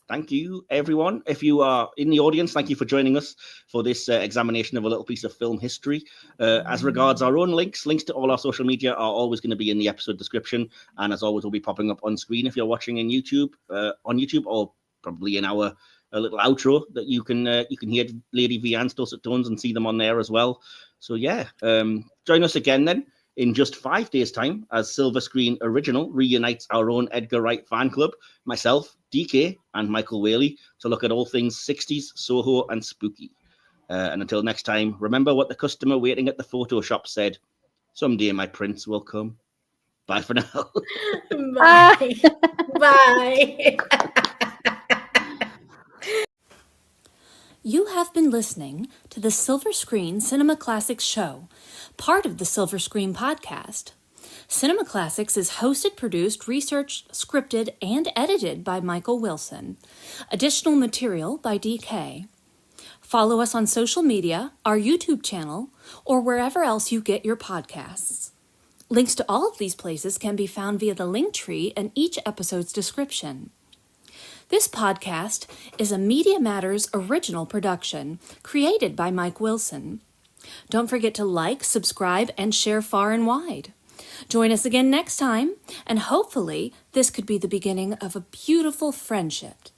Thank you, everyone. If you are in the audience, thank you for joining us for this examination of a little piece of film history. As regards our own links to all our social media are always going to be in the episode description, and as always, will be popping up on screen if you're watching on YouTube, or probably in our little outro that you can hear Lady Vianne's dulcet tones and see them on there as well. So yeah, join us again then in just 5 days' time as Silver Screen Original reunites our own Edgar Wright fan club, myself, DK, and Michael Whaley, to look at all things 60s, Soho, and spooky. And until next time, remember what the customer waiting at the photo shop said: someday my prince will come. Bye for now. Bye. Bye. You have been listening to the Silver Screen Cinema Classics Show, part of the Silver Screen Podcast. Cinema Classics is hosted, produced, researched, scripted, and edited by Michael Wilson. Additional material by DK. Follow us on social media, our YouTube channel, or wherever else you get your podcasts. Links to all of these places can be found via the link tree in each episode's description. This podcast is a Media Matters original production created by Mike Wilson. Don't forget to like, subscribe, and share far and wide. Join us again next time, and hopefully this could be the beginning of a beautiful friendship.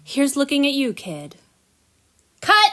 Here's looking at you, kid. Cut!